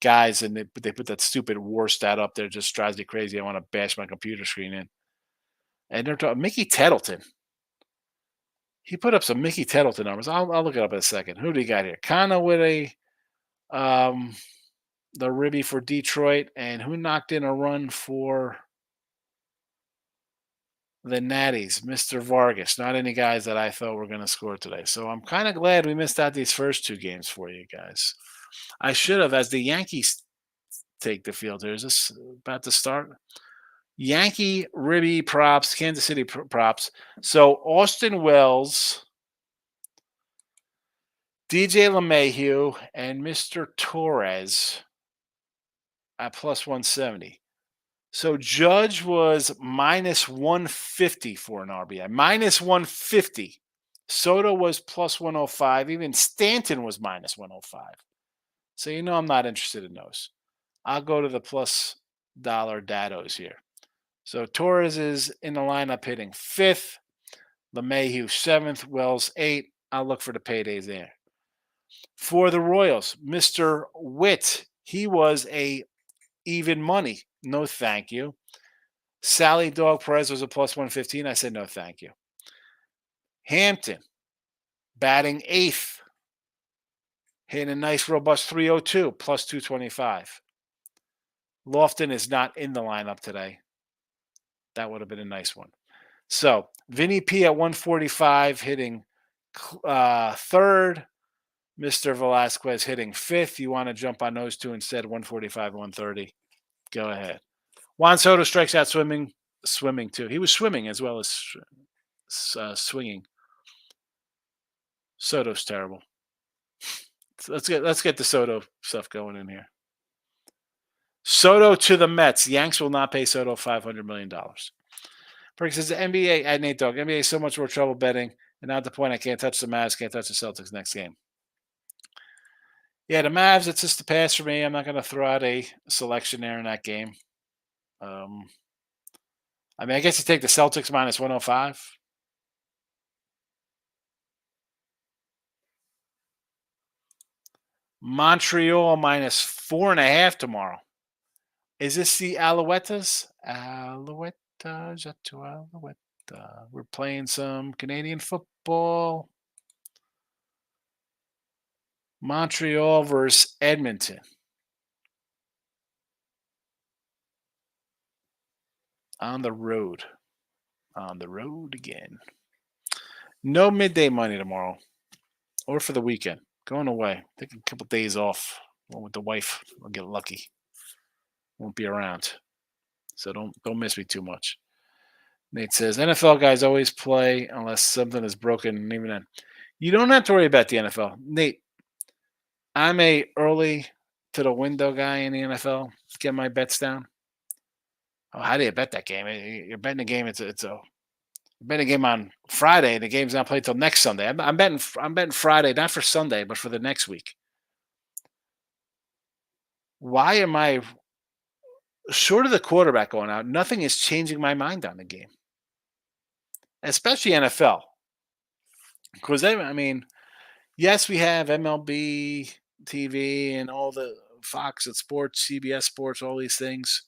B: guys and they put that stupid war stat up there. Just drives me crazy. I want to bash my computer screen in. And they're talking Mickey Tettleton. He put up some Mickey Tettleton numbers. I'll look it up in a second. Who do you got here? Kana with um, the ribby for Detroit, and who knocked in a run for the Natties, Mr. Vargas. Not any guys that I thought were going to score today. So I'm kind of glad we missed out these first 2 games for you guys. I should have, as the Yankees take the field here. Is this about to start? Yankee ribby props, Kansas City props. So Austin Wells, DJ LeMahieu, and Mr. Torres at plus 170. So Judge was minus 150 for an RBI, minus 150. Soto was plus 105. Even Stanton was minus 105. So you know I'm not interested in those. I'll go to the plus dollar dados here. So Torres is in the lineup hitting 5th, LeMahieu 7th, Wells 8th. I'll look for the paydays there. For the Royals, Mr. Witt, he was a even money. No, thank you. Sally Dog Perez was a plus 115. I said no, thank you. Hampton, batting 8th, hitting a nice robust 302, plus 225. Lofton is not in the lineup today. That would have been a nice one. So Vinny P at 145 hitting 3rd. Mr. Velasquez hitting 5th. You want to jump on those two instead, 145, 130. Go ahead. Juan Soto strikes out swimming too. He was swimming as well as swinging. Soto's terrible. So let's get the Soto stuff going in here. Soto to the Mets. Yanks will not pay Soto $500 million. Perk says the NBA at Nate Dogg. NBA is so much more trouble betting, and now at the point I can't touch the Mavs, can't touch the Celtics next game. Yeah, the Mavs, it's just a pass for me. I'm not going to throw out a selection there in that game. I mean, I guess you take the Celtics minus 105. Montreal minus 4.5 tomorrow. Is this the Alouettes? Alouette, Alouette. We're playing some Canadian football. Montreal versus Edmonton. On the road. On the road again. No midday money tomorrow or for the weekend. Going away. Taking a couple days off. One with the wife. I'll get lucky. Won't be around. So don't miss me too much. Nate says NFL guys always play unless something is broken. And even then, you don't have to worry about the NFL. Nate, I'm a early to the window guy in the NFL. Get my bets down. Oh, how do you bet that game? You're betting a game. It's a betting a game on Friday. The game's not played till next Sunday. I'm betting. I'm betting Friday, not for Sunday, but for the next week. Why am I short of the quarterback going out? Nothing is changing my mind on the game, especially NFL. Because I mean, yes, we have MLB TV and all the Fox and Sports, CBS Sports, all these things.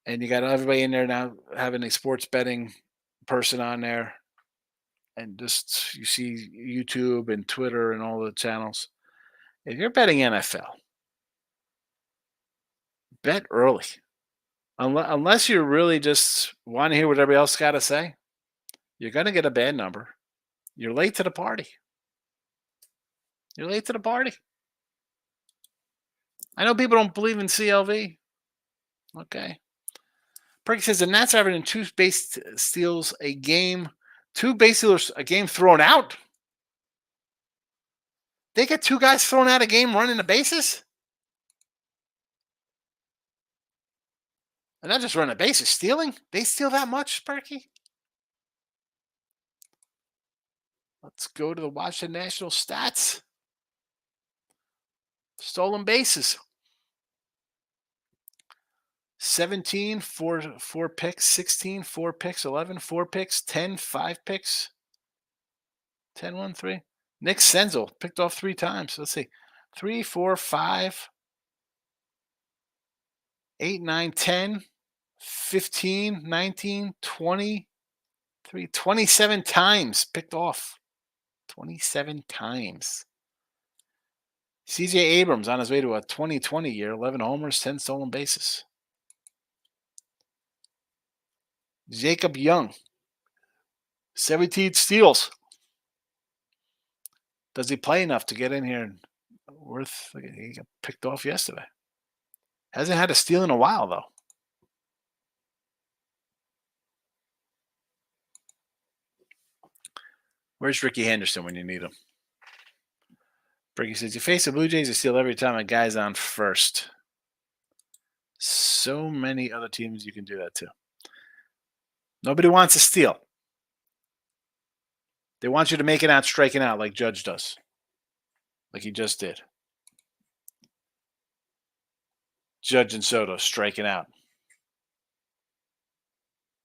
B: And you got everybody in there now having a sports betting person on there. And just you see YouTube and Twitter and all the channels. If you're betting NFL, bet early. Unless you really just want to hear what everybody else got to say, you're going to get a bad number. You're late to the party. You're late to the party. I know people don't believe in CLV. Okay. Perky says the Nats averaging two base steals a game, two base stealers a game thrown out. They get two guys thrown out a game running the bases? And not just running the bases, stealing? They steal that much, Perky? Let's go to the Washington National stats. Stolen bases. 17, four picks, 16, 4 picks, 11, 4 picks, 10, 5 picks, 10, 1, 3. Nick Senzel picked off 3 times. Let's see. 3, 4, 5, 8, 9, 10, 15, 19, 20, 27 times picked off. 27 times. CJ Abrams on his way to a 2020 year, 11 homers, 10 stolen bases. Jacob Young, 17 steals. Does he play enough to get in here and he got picked off yesterday? Hasn't had a steal in a while, though. Where's Ricky Henderson when you need him? Ricky says, you face the Blue Jays, you steal every time a guy's on first. So many other teams you can do that to. Nobody wants to steal. They want you to make it out striking out like Judge does. Like he just did. Judge and Soto striking out.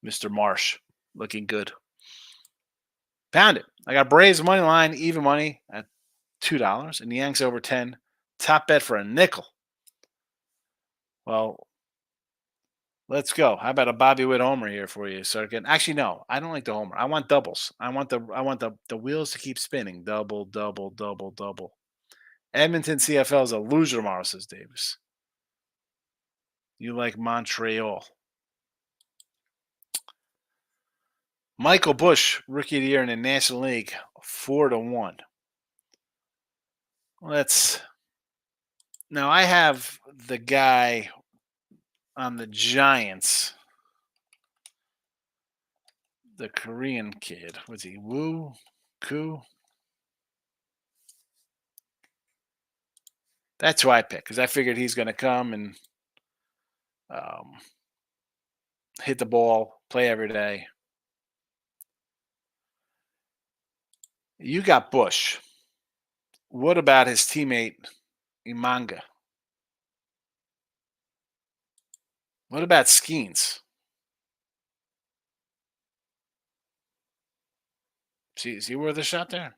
B: Mr. Marsh looking good. Pound it. I got Braves money line, even money at $2, and the Yanks over 10. Top bet for a nickel. Well, let's go. How about a Bobby Witt homer here for you? So again, actually, no, I don't like the homer. I want doubles. I want the wheels to keep spinning. Double, double, double, double. Edmonton CFL is a loser tomorrow, says Davis. You like Montreal. Michael Bush, rookie of the year in the National League, 4-1. Now I have the guy on the Giants, the Korean kid. What's he? Woo Koo. That's who I picked because I figured he's going to come and hit the ball, play every day. You got Bush. What about his teammate Imanga? What about Skeens? Is he worth a shot there?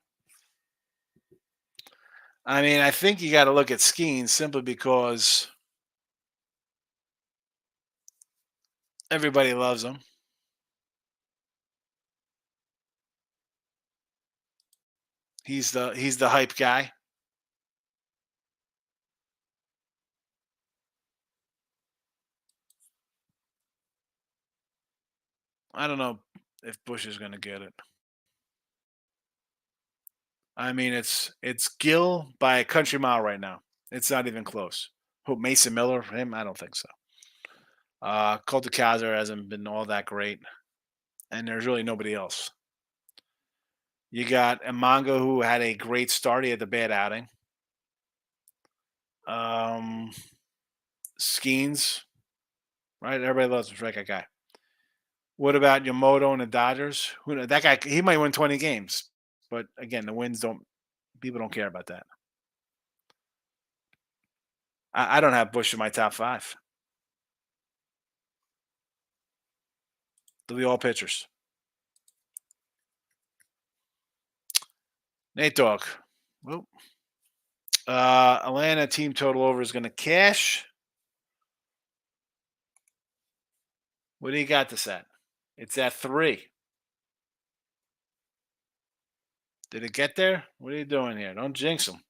B: I mean, I think you got to look at Skeens simply because everybody loves him. He's the hype guy. I don't know. if Bush is going to get it. I mean, it's Gill by a country mile right now. It's not even close. Who, Mason Miller? Him? I don't think so. Colton Kaiser hasn't been all that great, and there's really nobody else. You got Emanga, who had a great start. He had the bad outing. Um, Skeens, right? Everybody loves him. Strike that guy. What about Yamamoto and the Dodgers? That guy? He might win 20 games, but again, the wins don't. People don't care about that. I don't have Bush in my top 5. They'll be all pitchers. Nate Dogg. Well, Atlanta team total over is going to cash. What do you got this at? It's at 3. Did it get there? What are you doing here? Don't jinx them.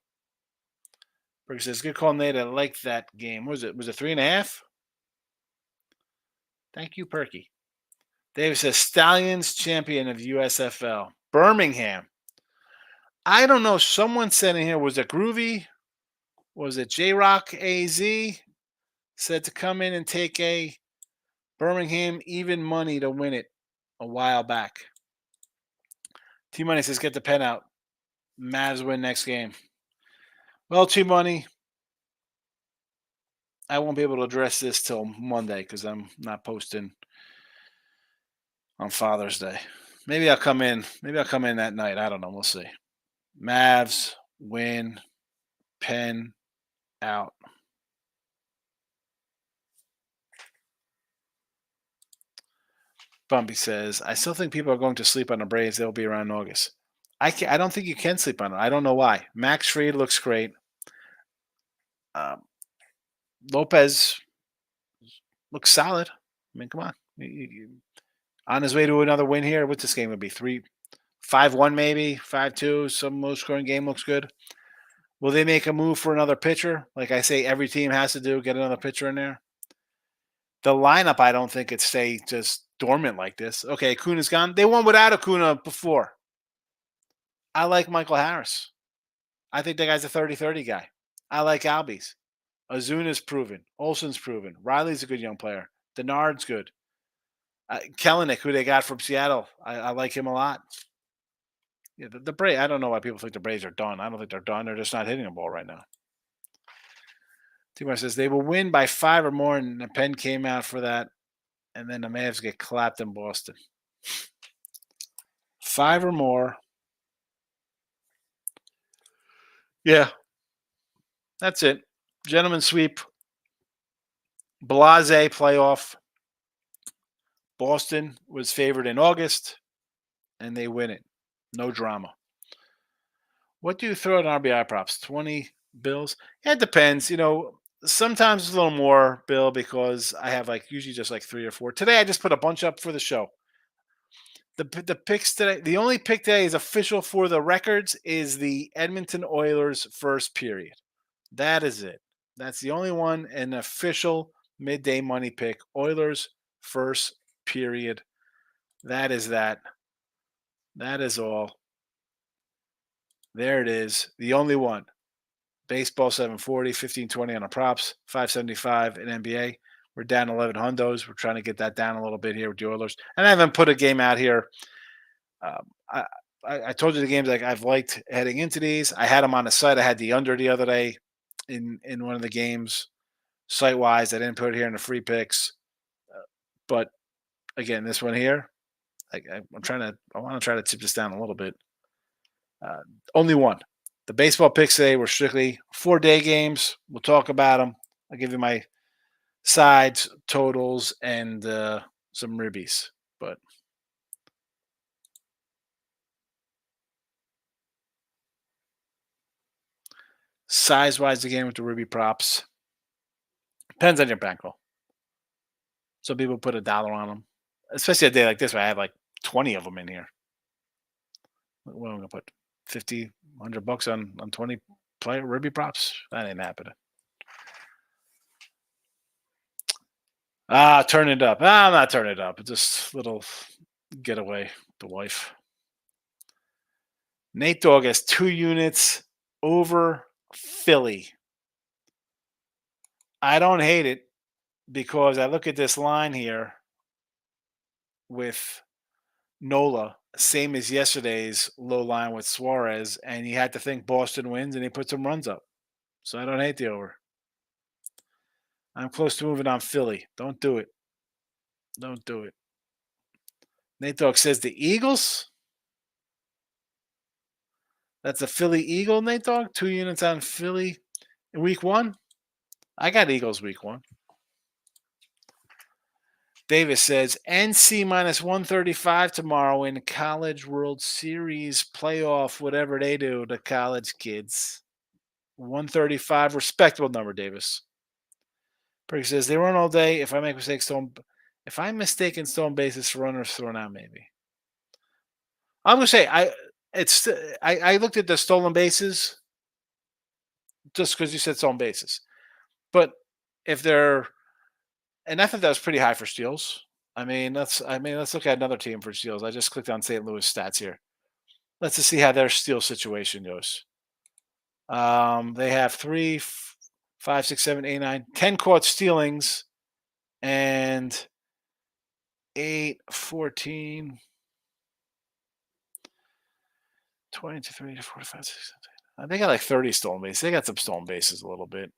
B: Perky says, good call, Nate. I like that game. What was it? Was it 3.5? Thank you, Perky. David says, Stallions champion of USFL. Birmingham. I don't know. Someone said in here, was it Groovy? Was it J-Rock AZ? Said to come in and take a Birmingham even money to win it a while back. T-Money says, get the pen out. Mavs win next game. Well, T-Money, I won't be able to address this till Monday because I'm not posting on Father's Day. Maybe I'll come in. Maybe I'll come in that night. I don't know. We'll see. Mavs win. Pen out. Bumpy says, I still think people are going to sleep on the Braves. They'll be around August. I don't think you can sleep on it. I don't know why. Max Fried looks great. Lopez looks solid. I mean, come on. On his way to another win here. What's this game going to be? 5-1 maybe? 5-2? Some low-scoring game looks good. Will they make a move for another pitcher? Like I say, every team has to do, get another pitcher in there. The lineup, I don't think it stay just dormant like this. Okay, Acuna's gone. They won without Acuna before. I like Michael Harris. I think that guy's a 30-30 guy. I like Albies. Azuna's proven. Olson's proven. Riley's a good young player. Denard's good. Kellenic, who they got from Seattle, I like him a lot. Yeah, the Braves. I don't know why people think the Braves are done. I don't think they're done. They're just not hitting the ball right now. T-Mar says they will win by 5 or more, and the pen came out for that, and then the Mavs get clapped in Boston. 5 or more. Yeah, that's it. Gentlemen sweep. Blase playoff. Boston was favored in August, and they win it. No drama. What do you throw at RBI props? 20 bills? Yeah, it depends. Sometimes it's a little more, Bill, because I have usually just 3 or 4. Today I just put a bunch up for the show. The picks today, the only pick today is official for the records is the Edmonton Oilers first period. That is it. That's the only one, an official midday money pick. Oilers first period. That is that. That is all. There it is. The only one. Baseball 740, 1520 on the props, 575 in NBA. We're down 11 hundos. We're trying to get that down a little bit here with the Oilers. And I haven't put a game out here. I told you the games I've liked heading into these. I had them on the site. I had the under the other day in one of the games site-wise. I didn't put it here in the free picks. But again, this one here, I want to try to tip this down a little bit. Only one. The baseball picks today were strictly 4-day games. We'll talk about them. I'll give you my sides, totals, and some ribbies. But size-wise, again, with the ribby props, depends on your bankroll. Some people put $1 on them, especially a day like this where I have 20 of them in here. What am I going to put? 50, $100 on 20 player ribby props? That ain't happening. Turn it up. I'm not turning it up. It's just little Get away, the wife. Nate Dogg has 2 units over Philly. I don't hate it because I look at this line here with Nola, same as yesterday's low line with Suarez, and you had to think Boston wins, and he put some runs up. So I don't hate the over. I'm close to moving on Philly. Don't do it. Don't do it. Nate Dogg says the Eagles. That's a Philly Eagle, Nate Dogg. 2 units on Philly in week 1. I got Eagles week 1. Davis says NC minus 135 tomorrow in College World Series playoff, whatever they do, the college kids. 135, respectable number, Davis. Perky says they run all day. If I make mistakes, if I'm mistaken, stolen bases for runners thrown out, maybe. I'm gonna say I looked at the stolen bases just because you said stolen bases, but if they're and I thought that was pretty high for steals. Let's look at another team for steals. I just clicked on St. Louis stats here. Let's just see how their steal situation goes. They have 3, 5, 6, 7, 8, 9, 10 caught stealings, and 8, 14, 20 to 3 to 4 to 5, 6, 7. They got like 30 stolen bases. They got some stolen bases a little bit.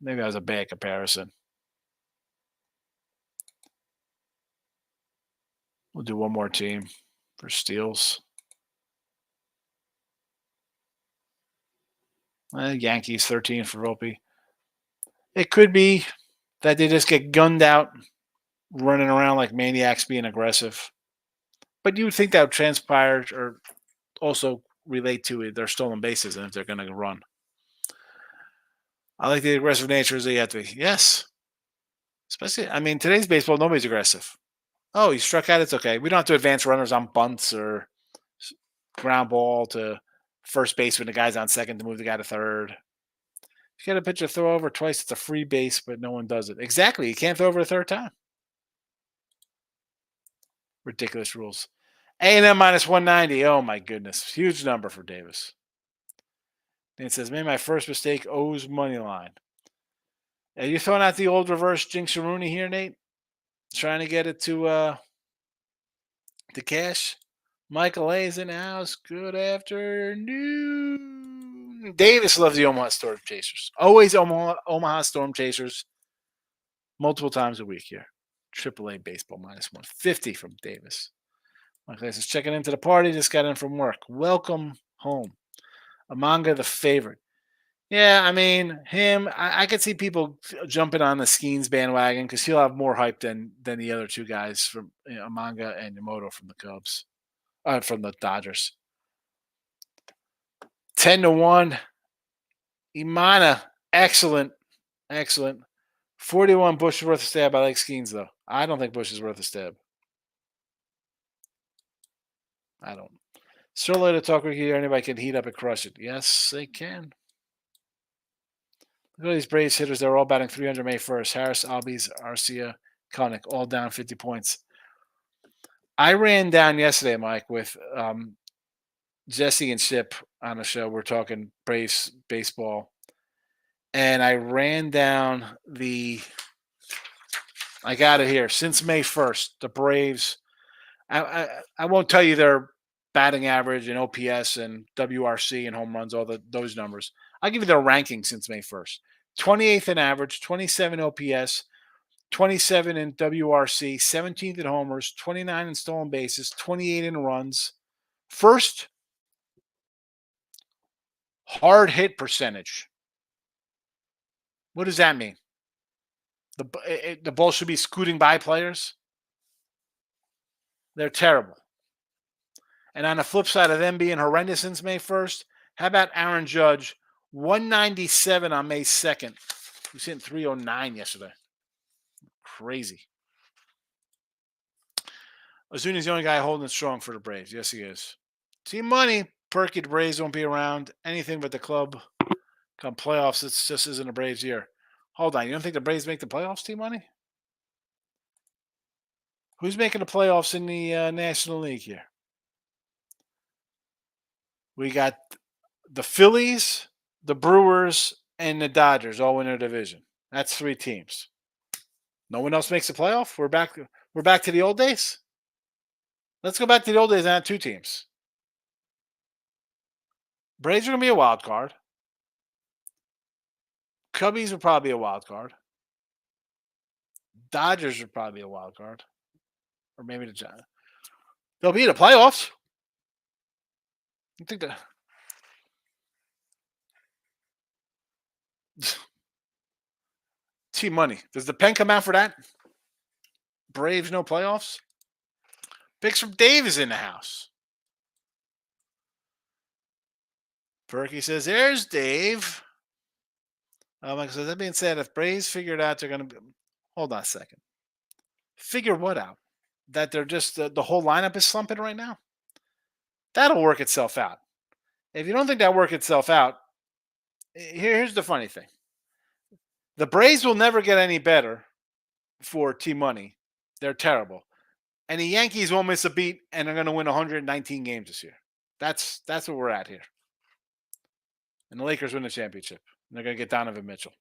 B: Maybe that was a bad comparison. We'll do one more team for steals. Yankees 13 for Volpe. It could be that they just get gunned out, running around like maniacs, being aggressive. But you would think that would transpire or also relate to their stolen bases and if they're going to run. I like the aggressive nature as they have to be. Yes. Especially, today's baseball, nobody's aggressive. Oh, you struck out, it's okay. We don't have to advance runners on bunts or ground ball to first base when the guy's on second to move the guy to third. If you got a pitcher throw over twice, it's a free base, but no one does it. Exactly. You can't throw over a third time. Ridiculous rules. A&M minus 190. Oh, my goodness. Huge number for Davis. And it says, made my first mistake, O's money line. Are you throwing out the old reverse Jinx Rooney here, Nate? Trying to get it to cash? Michael A is in the house. Good afternoon. Davis loves the Omaha Storm Chasers. Always Omaha Storm Chasers. Multiple times a week here. AAA baseball minus 150 from Davis. Michael A is checking into the party. Just got in from work. Welcome home. Amanga the favorite. Yeah, him. I could see people jumping on the Skeens bandwagon because he'll have more hype than the other two guys from Amanga and Yamamoto from the Cubs, from the Dodgers. 10-1. Imana, excellent. 41 Bush is worth a stab. I like Skeens though. I don't think Bush is worth a stab. I don't. Sir to talk with you. Anybody can heat up and crush it. Yes, they can. Look at these Braves hitters. They're all batting 300 May 1st. Harris, Albies, Arcia, Connick, all down 50 points. I ran down yesterday, Mike, with Jesse and Ship on the show. We're talking Braves baseball. And I ran down I got it here. Since May 1st, the Braves, I won't tell you their batting average and OPS and WRC and home runs, those numbers. I'll give you their ranking since May 1st. 28th in average, 27 OPS, 27 in WRC, 17th in homers, 29 in stolen bases, 28 in runs. First, hard hit percentage. What does that mean? The ball should be scooting by players? They're terrible. And on the flip side of them being horrendous since May 1st, how about Aaron Judge? 197 on May 2nd. He was hitting 309 yesterday. Crazy. Ozuna's the only guy holding it strong for the Braves. Yes, he is. Team money. Perky, the Braves won't be around. Anything but the club. Come playoffs, it just isn't a Braves year. Hold on. You don't think the Braves make the playoffs, Team money? Who's making the playoffs in the National League here? We got the Phillies, the Brewers, and the Dodgers all in their division. That's 3 teams. No one else makes the playoff. We're back. We're back to the old days. Let's go back to the old days and have 2 teams. Braves are gonna be a wild card. Cubbies are probably a wild card. Dodgers are probably a wild card, or maybe the Giants. They'll be in the playoffs. I think that Team money. Does the pen come out for that? Braves no playoffs. Picks from Dave is in the house. Perky says, "There's Dave." So that being said, if Braves figure it out, they're going to be. Hold on a second. Figure what out? That they're just the whole lineup is slumping right now. That'll work itself out. If you don't think that work itself out, here's the funny thing: the Braves will never get any better for T Money. They're terrible, and the Yankees won't miss a beat, and they're going to win 119 games this year. That's what we're at here. And the Lakers win the championship. And they're going to get Donovan Mitchell.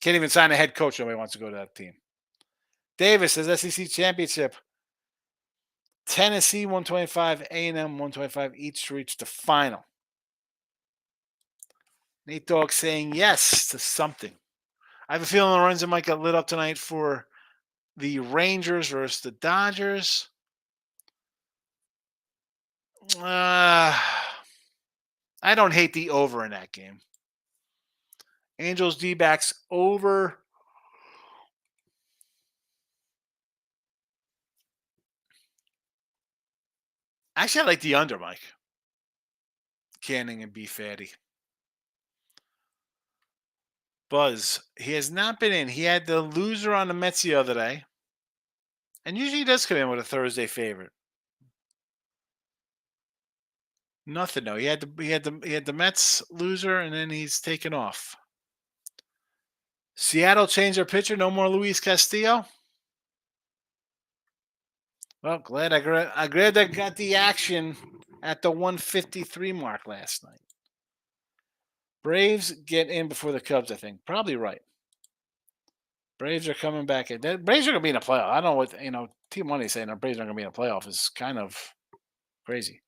B: Can't even sign a head coach. Nobody wants to go to that team. Davis says SEC championship. Tennessee 125, A&M 125 each to reach the final. Nate Dogg saying yes to something. I have a feeling Lorenzo might get lit up tonight for the Rangers versus the Dodgers. I don't hate the over in that game. Angels D-backs over. Actually, I like the under, Mike. Canning and B Fatty. Buzz, he has not been in. He had the loser on the Mets the other day. And usually he does come in with a Thursday favorite. Nothing though. He had the Mets loser, and then he's taken off. Seattle changed their pitcher. No more Luis Castillo. Well, glad I got the action at the 153 mark last night. Braves get in before the Cubs, I think. Probably right. Braves are coming back in. The Braves are going to be in a playoff. I don't know what, Team Money saying the Braves are going to be in a playoff is kind of crazy.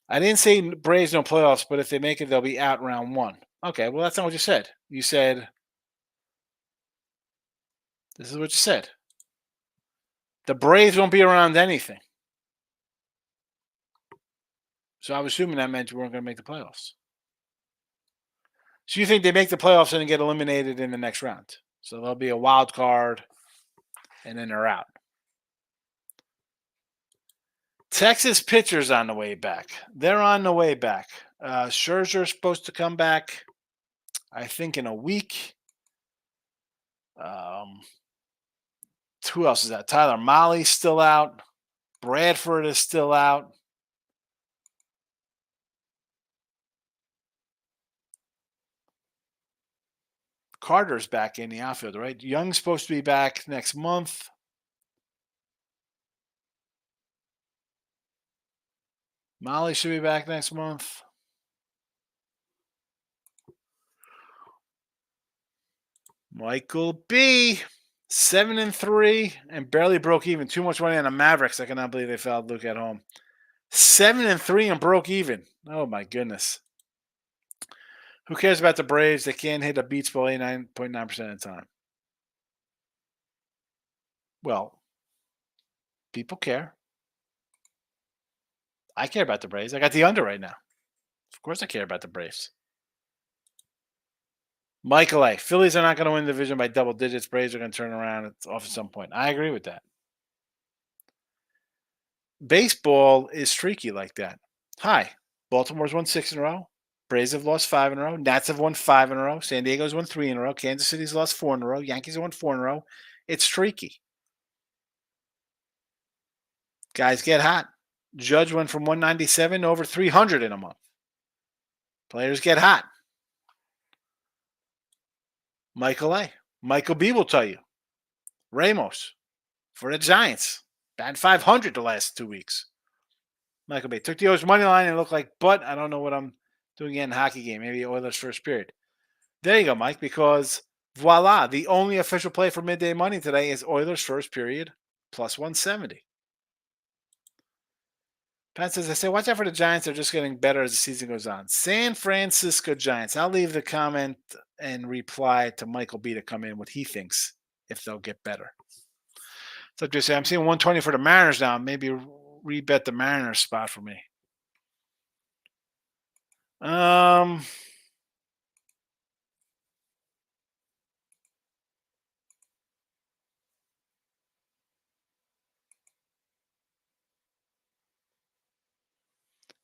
B: I didn't say Braves no playoffs, but if they make it, they'll be out round 1. Okay, well, that's not what you said. You said, this is what you said. The Braves won't be around anything. So I was assuming that meant you weren't going to make the playoffs. So you think they make the playoffs and then get eliminated in the next round? So there'll be a wild card, and then they're out. Texas pitchers on the way back. They're on the way back. Scherzer's supposed to come back, I think, in a week. Who else is that? Tyler Molly's still out. Bradford is still out. Carter's back in the outfield, right? Young's supposed to be back next month. Molly should be back next month. Michael B. 7-3 and barely broke even. Too much money on the Mavericks. I cannot believe they fouled Luke at home. 7-3 and broke even. Oh my goodness. Who cares about the Braves? They can't hit a beach ball 89.9% of the time. Well, people care. I care about the Braves. I got the under right now. Of course I care about the Braves. Michael A. Phillies are not going to win the division by double digits. Braves are going to turn around off at some point. I agree with that. Baseball is streaky like that. Hi. Baltimore's won 6 in a row. Braves have lost 5 in a row. Nats have won 5 in a row. San Diego's won 3 in a row. Kansas City's lost 4 in a row. Yankees have won 4 in a row. It's streaky. Guys get hot. Judge went from 197 to over 300 in a month. Players get hot. Michael A. Michael B will tell you. Ramos, for the Giants. Batting 500 the last 2 weeks. Michael Bay took the Oilers money line and it looked like butt. I don't know what I'm doing in a hockey game. Maybe Oilers first period. There you go, Mike, because voila, the only official play for midday money today is Oilers first period plus 170. Pat says, I say, watch out for the Giants. They're just getting better as the season goes on. San Francisco Giants. I'll leave the comment and reply to Michael B to come in what he thinks if they'll get better. So just say, I'm seeing 120 for the Mariners now. Maybe rebet the Mariners spot for me.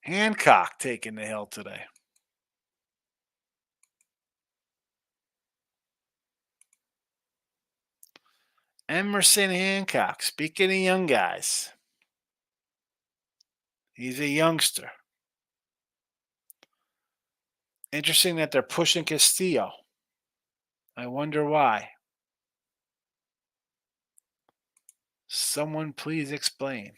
B: Hancock taking the hill today. Emerson Hancock. Speaking of young guys, he's a youngster. Interesting that they're pushing Castillo. I wonder why. Someone please explain.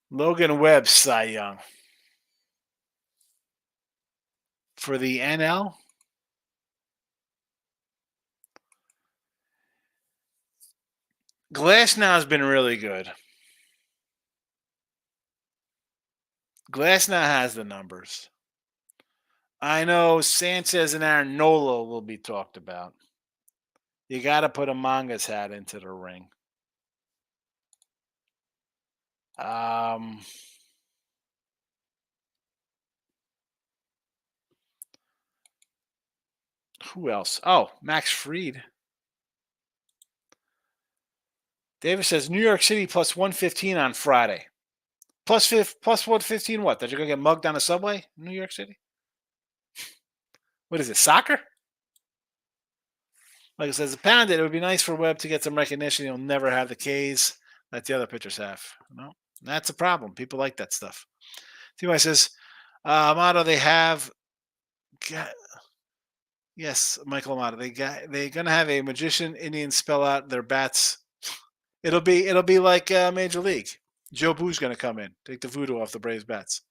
B: Logan Webb, Cy Young. For the NL, Glasnow has been really good. Glasnow has the numbers. I know Sanchez and Aaron Nola will be talked about. You got to put a Manga's hat into the ring. Who else? Oh, Max Fried. Davis says New York City plus 115 on Friday. Plus 115 what? That you're going to get mugged on a subway in New York City? What is it, soccer? Like it says, pounded. It would be nice for Webb to get some recognition. He'll never have the K's that the other pitchers have. No, that's a problem. People like that stuff. T.Y. says, Amato, they have... Yes, Michael Amato. They're going to have a magician Indian spell out their bats. It'll be like Major League. Joe Boo's going to come in, take the voodoo off the Braves bats.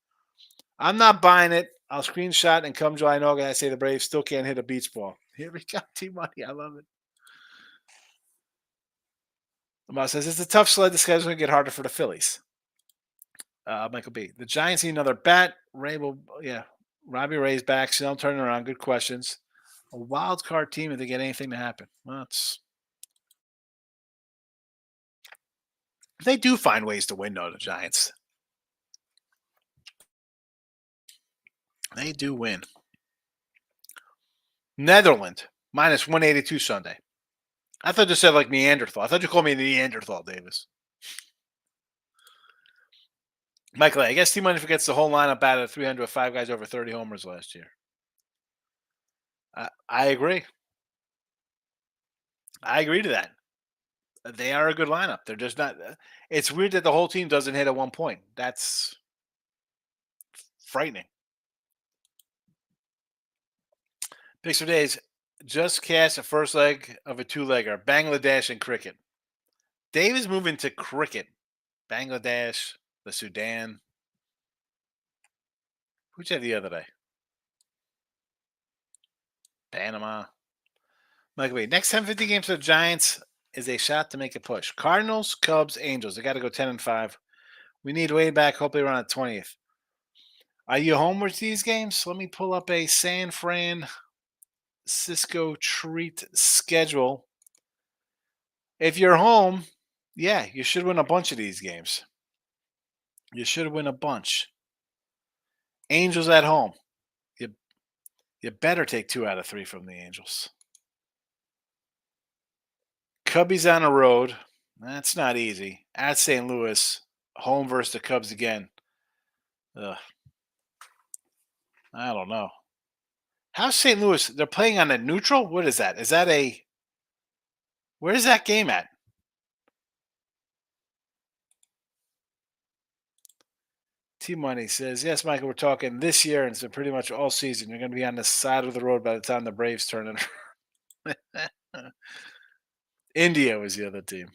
B: I'm not buying it. I'll screenshot and come July and August. I say the Braves still can't hit a beach ball. Here we go, T-Money. I love it. Amato says it's a tough sled. The schedule's going to get harder for the Phillies. Michael B. The Giants need another bat. Robbie Ray's back. Snell turning around. Good questions. A wild card team if they get anything to happen. Well, they do find ways to win, though, the Giants. They do win. Netherlands, minus 182 Sunday. I thought you said like Neanderthal. I thought you called me Neanderthal, Davis. Michael, I guess T-Money forgets the whole lineup batted 300 with 5 guys over 30 homers last year. I agree. I agree to that. They are a good lineup. They're just not. It's weird that the whole team doesn't hit at one point. That's frightening. Picks for days. Just cast a first leg of a 2-legger. Bangladesh and cricket. Dave is moving to cricket. Bangladesh, the Sudan. Who'd you have the other day? Panama. Michael B. Next 10-50 games for the Giants is a shot to make a push. Cardinals, Cubs, Angels. They got to go 10-5. We need Wade back, hopefully around the 20th. Are you home with these games? Let me pull up a San Francisco treat schedule. If you're home, yeah, you should win a bunch of these games. You should win a bunch. Angels at home. You better take 2 out of 3 from the Angels. Cubbies on the road. That's not easy. At St. Louis, home versus the Cubs again. Ugh. I don't know. How's St. Louis? They're playing on a neutral? What is that? Is that a... Where is that game at? T Money says, yes, Michael, we're talking this year and so pretty much all season. You're going to be on the side of the road by the time the Braves turn it. India was the other team.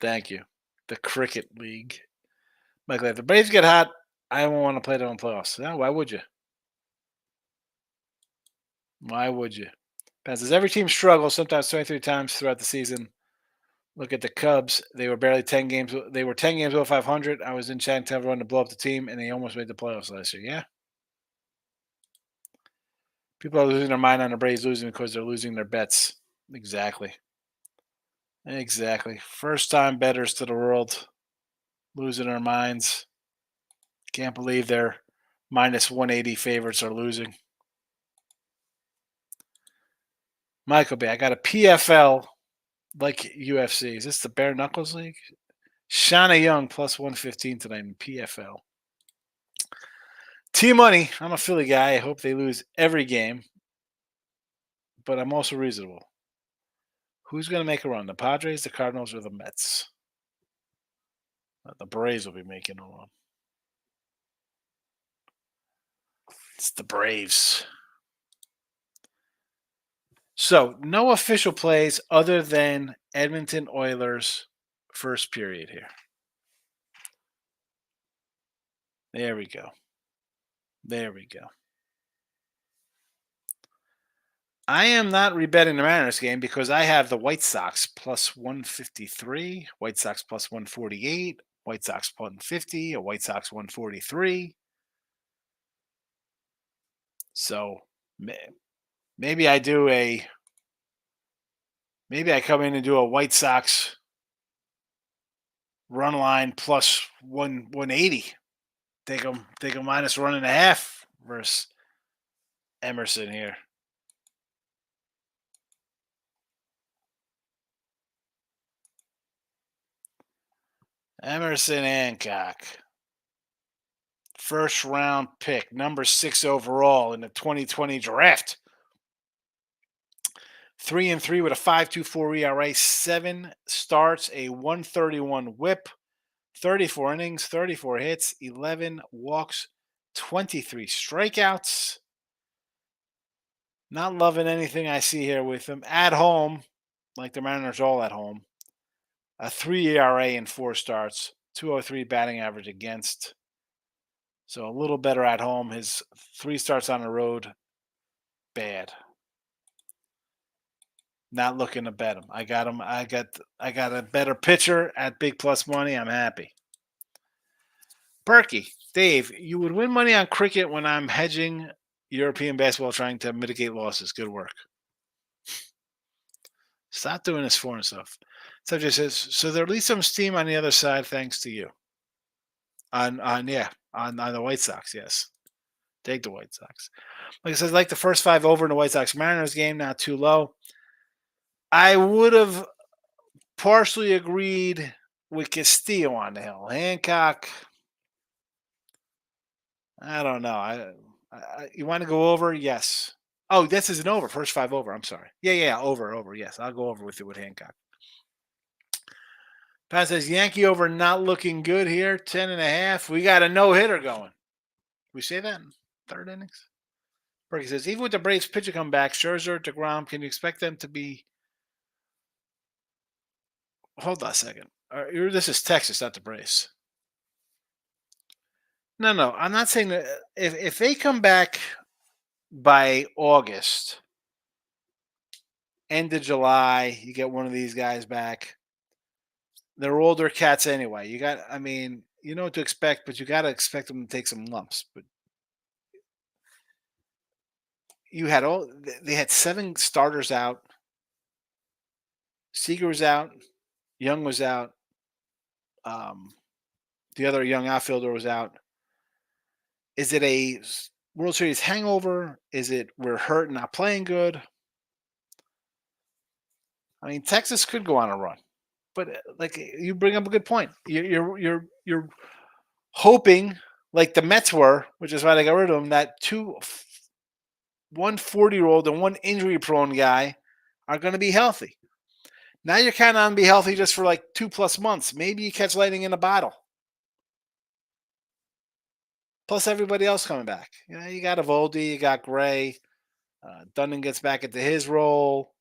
B: Thank you. The Cricket League. Michael, if the Braves get hot, I won't want to play them in playoffs. No, why would you? Why would you? As every team struggles, sometimes 23 times throughout the season. Look at the Cubs. They were barely 10 games. They were 10 games over 500. I was in chat to everyone to blow up the team, and they almost made the playoffs last year. Yeah. People are losing their mind on the Braves losing because they're losing their bets. Exactly. Exactly. First time bettors to the world losing their minds. Can't believe their minus 180 favorites are losing. Michael B, I got a PFL like UFC. Is this the Bare Knuckles League? Shauna Young plus 115 tonight in PFL. T Money, I'm a Philly guy. I hope they lose every game, but I'm also reasonable. Who's going to make a run? The Padres, the Cardinals, or the Mets? The Braves will be making a run. It's the Braves. So, no official plays other than Edmonton Oilers first period here. There we go. There we go. I am not rebetting the Mariners game because I have the White Sox plus 153, White Sox plus 148, White Sox 150, a White Sox 143. So maybe I come in and do a White Sox run line plus 180. Take a minus 1.5 versus Emerson here. Emerson Hancock. First round pick, number 6 overall in the 2020 draft. 3-3 with a 5.24 ERA, 7 starts, a 131 whip, 34 innings, 34 hits, 11 walks, 23 strikeouts. Not loving anything I see here with him. At home, like the Mariners all at home, a 3 ERA in 4 starts, 203 batting average against. So a little better at home. His 3 starts on the road, bad. Not looking to bet him. I got him. I got a better pitcher at big plus money. I'm happy. Berkey, Dave, you would win money on cricket when I'm hedging European basketball trying to mitigate losses. Good work. Stop doing this for himself. Subject says, so there at least some steam on the other side thanks to you. On the White Sox, yes. Take the White Sox. Like I said, like the first 5 over in the White Sox Mariners game, not too low. I would have partially agreed with Castillo on the hill. Hancock, I don't know. You want to go over? Yes. Oh, this is an over. First 5 over. I'm sorry. Yeah. Over. Yes, I'll go over with it with Hancock. Pat says Yankee over not looking good here. 10.5. We got a no-hitter going. We say that in 3rd innings? Berkey says, even with the Braves pitcher come back, Scherzer, DeGrom, can you expect them to be... Hold on a second. This is Texas, not the Braves. No. I'm not saying that if they come back by August, end of July, you get one of these guys back. They're older cats anyway. You know what to expect, but you got to expect them to take some lumps. But they had 7 starters out. Seager was out. Young was out. The other young outfielder was out. Is it a World Series hangover? Is it we're hurt and not playing good? I mean, Texas could go on a run, but like you bring up a good point. You're hoping, like the Mets were, which is why they got rid of them, that 1 40-year-old and 1 injury-prone guy are going to be healthy. Now you're counting on be healthy just for like 2+ months. Maybe you catch lightning in a bottle. Plus everybody else coming back. You got Evoldi, you got Gray. Dunnan gets back into his role.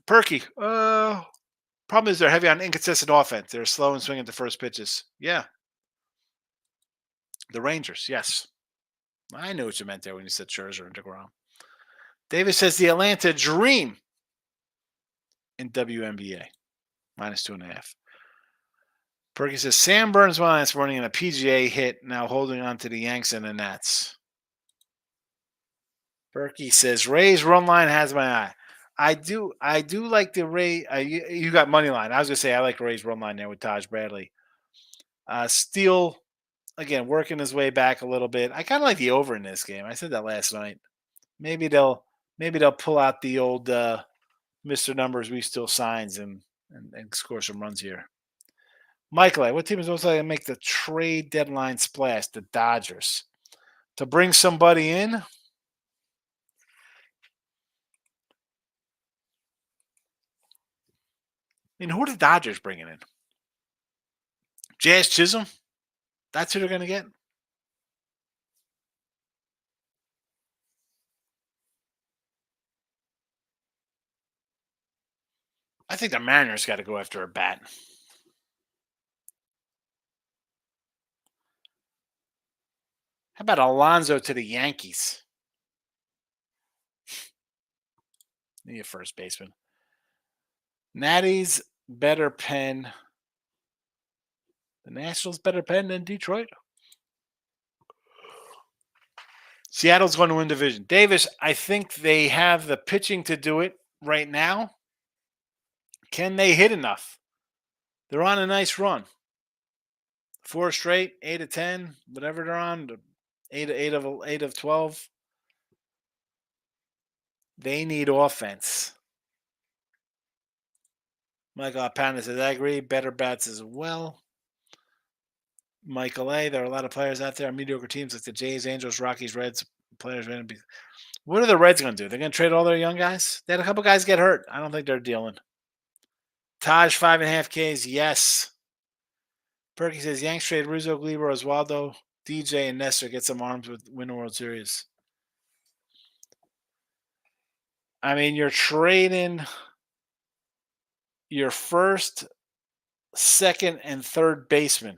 B: Perky. Problem is they're heavy on inconsistent offense. They're slow and swinging the first pitches. Yeah. The Rangers, yes. I knew what you meant there when you said Scherzer and DeGrom. Davis says the Atlanta Dream in WNBA. -2.5. Perky says Sam Burns last running in a PGA hit, now holding on to the Yanks and the Nats. Perky says Ray's run line has my eye. I do like the Ray. You got money line. I was gonna say I like Ray's run line there with Taj Bradley. Steele again working his way back a little bit. I kind of like the over in this game. I said that last night. Maybe they'll pull out the old Mr. Numbers we still signs and score some runs here. Michael, what team is most likely to make the trade deadline splash? The Dodgers. To bring somebody in? I mean, who are the Dodgers bringing in? Jazz Chisholm? That's who they're going to get? I think the Mariners got to go after a bat. How about Alonso to the Yankees? Need a first baseman. Natty's better pen. The Nationals better pen than Detroit. Seattle's going to win division. Davis, I think they have the pitching to do it right now. Can they hit enough? They're on a nice run. 4 straight, 8 of 10, whatever they're on, 8 of 12. They need offense. Michael Apana says, I agree. Better bats as well. Michael A. There are a lot of players out there on mediocre teams like the Jays, Angels, Rockies, Reds. Players. What are the Reds going to do? They're going to trade all their young guys? They had a couple guys get hurt. I don't think they're dealing. Taj, 5.5 Ks. Yes. Perky says, Yanks trade Rizzo, Gleyber, Oswaldo, DJ, and Nestor. Get some arms with win the World Series. I mean, you're trading your first, second, and third baseman.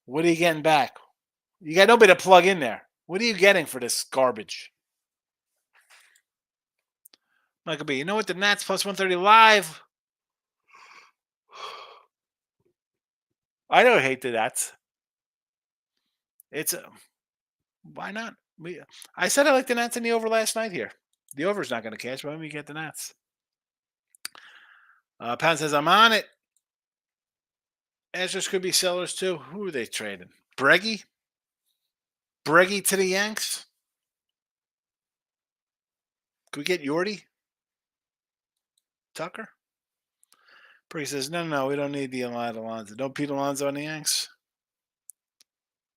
B: What are you getting back? You got nobody to plug in there. What are you getting for this garbage? Michael B, you know what? The Nats plus 130 live. I don't hate the Nats. It's why not? I said I like the Nats in the over last night here. The over's not going to catch, but let me get the Nats. Pan says, I'm on it. Astros could be sellers too. Who are they trading? Breggy? Breggy to the Yanks? Could we get Yordi? Tucker? Breggy says, no, we don't need the Alonso. Don't Pete Alonso on the Yanks.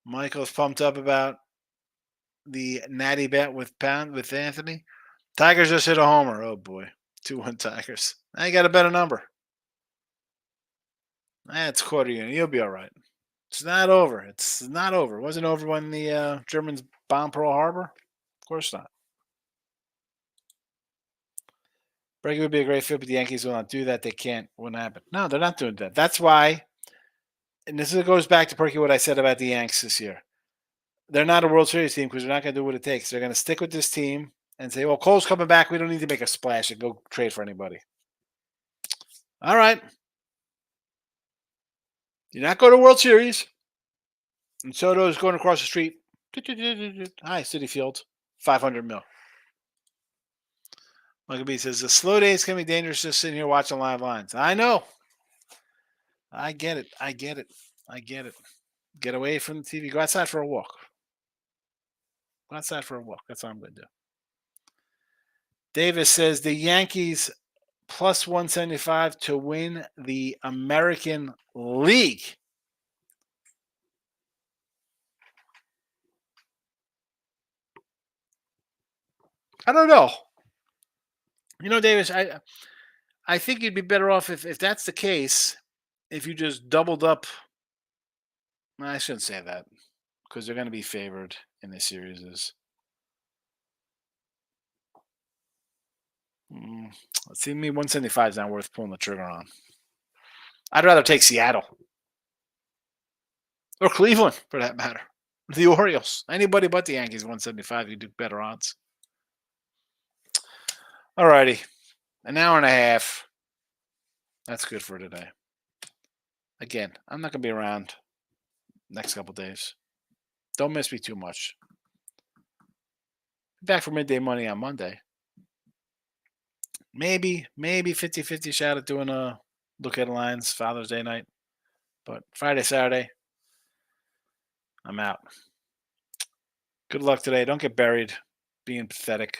B: Michael's pumped up about the natty bet with Anthony. Tigers just hit a homer. Oh boy. 2-1 Tigers. Now you got a better number. That's quarter unit. You'll be all right. It's not over. It's not over. It wasn't over when the Germans bombed Pearl Harbor. Of course not. Breggy would be a great fit, but the Yankees will not do that. They can't. Wouldn't happen. No, they're not doing that. That's why, and this goes back to Perky what I said about the Yanks this year. They're not a World Series team because they're not going to do what it takes. They're going to stick with this team and say, well, Cole's coming back. We don't need to make a splash and go trade for anybody. All right. You're not going to World Series. And Soto is going across the street. Hi, City Field. 500 mil. Michael B says, the slow days can be dangerous just sitting here watching live lines. I know. I get it. Get away from the TV. Go outside for a walk. That's all I'm going to do. Davis says the Yankees plus 175 to win the American League. I don't know. You know, Davis, I think you'd be better off if that's the case, if you just doubled up. I shouldn't say that because they're going to be favored in this series. Mm, see, me 175 is not worth pulling the trigger on. I'd rather take Seattle or Cleveland for that matter. The Orioles, anybody but the Yankees, 175. You do better odds. Alrighty, an hour and a half. That's good for today. Again, I'm not going to be around next couple days. Don't miss me too much. Back for midday money on Monday. Maybe 50-50 shot at doing a look at lines Father's Day night. But Friday, Saturday, I'm out. Good luck today. Don't get buried being pathetic.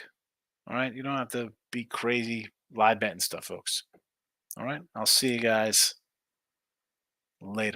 B: All right? You don't have to be crazy live betting stuff, folks. All right? I'll see you guys later.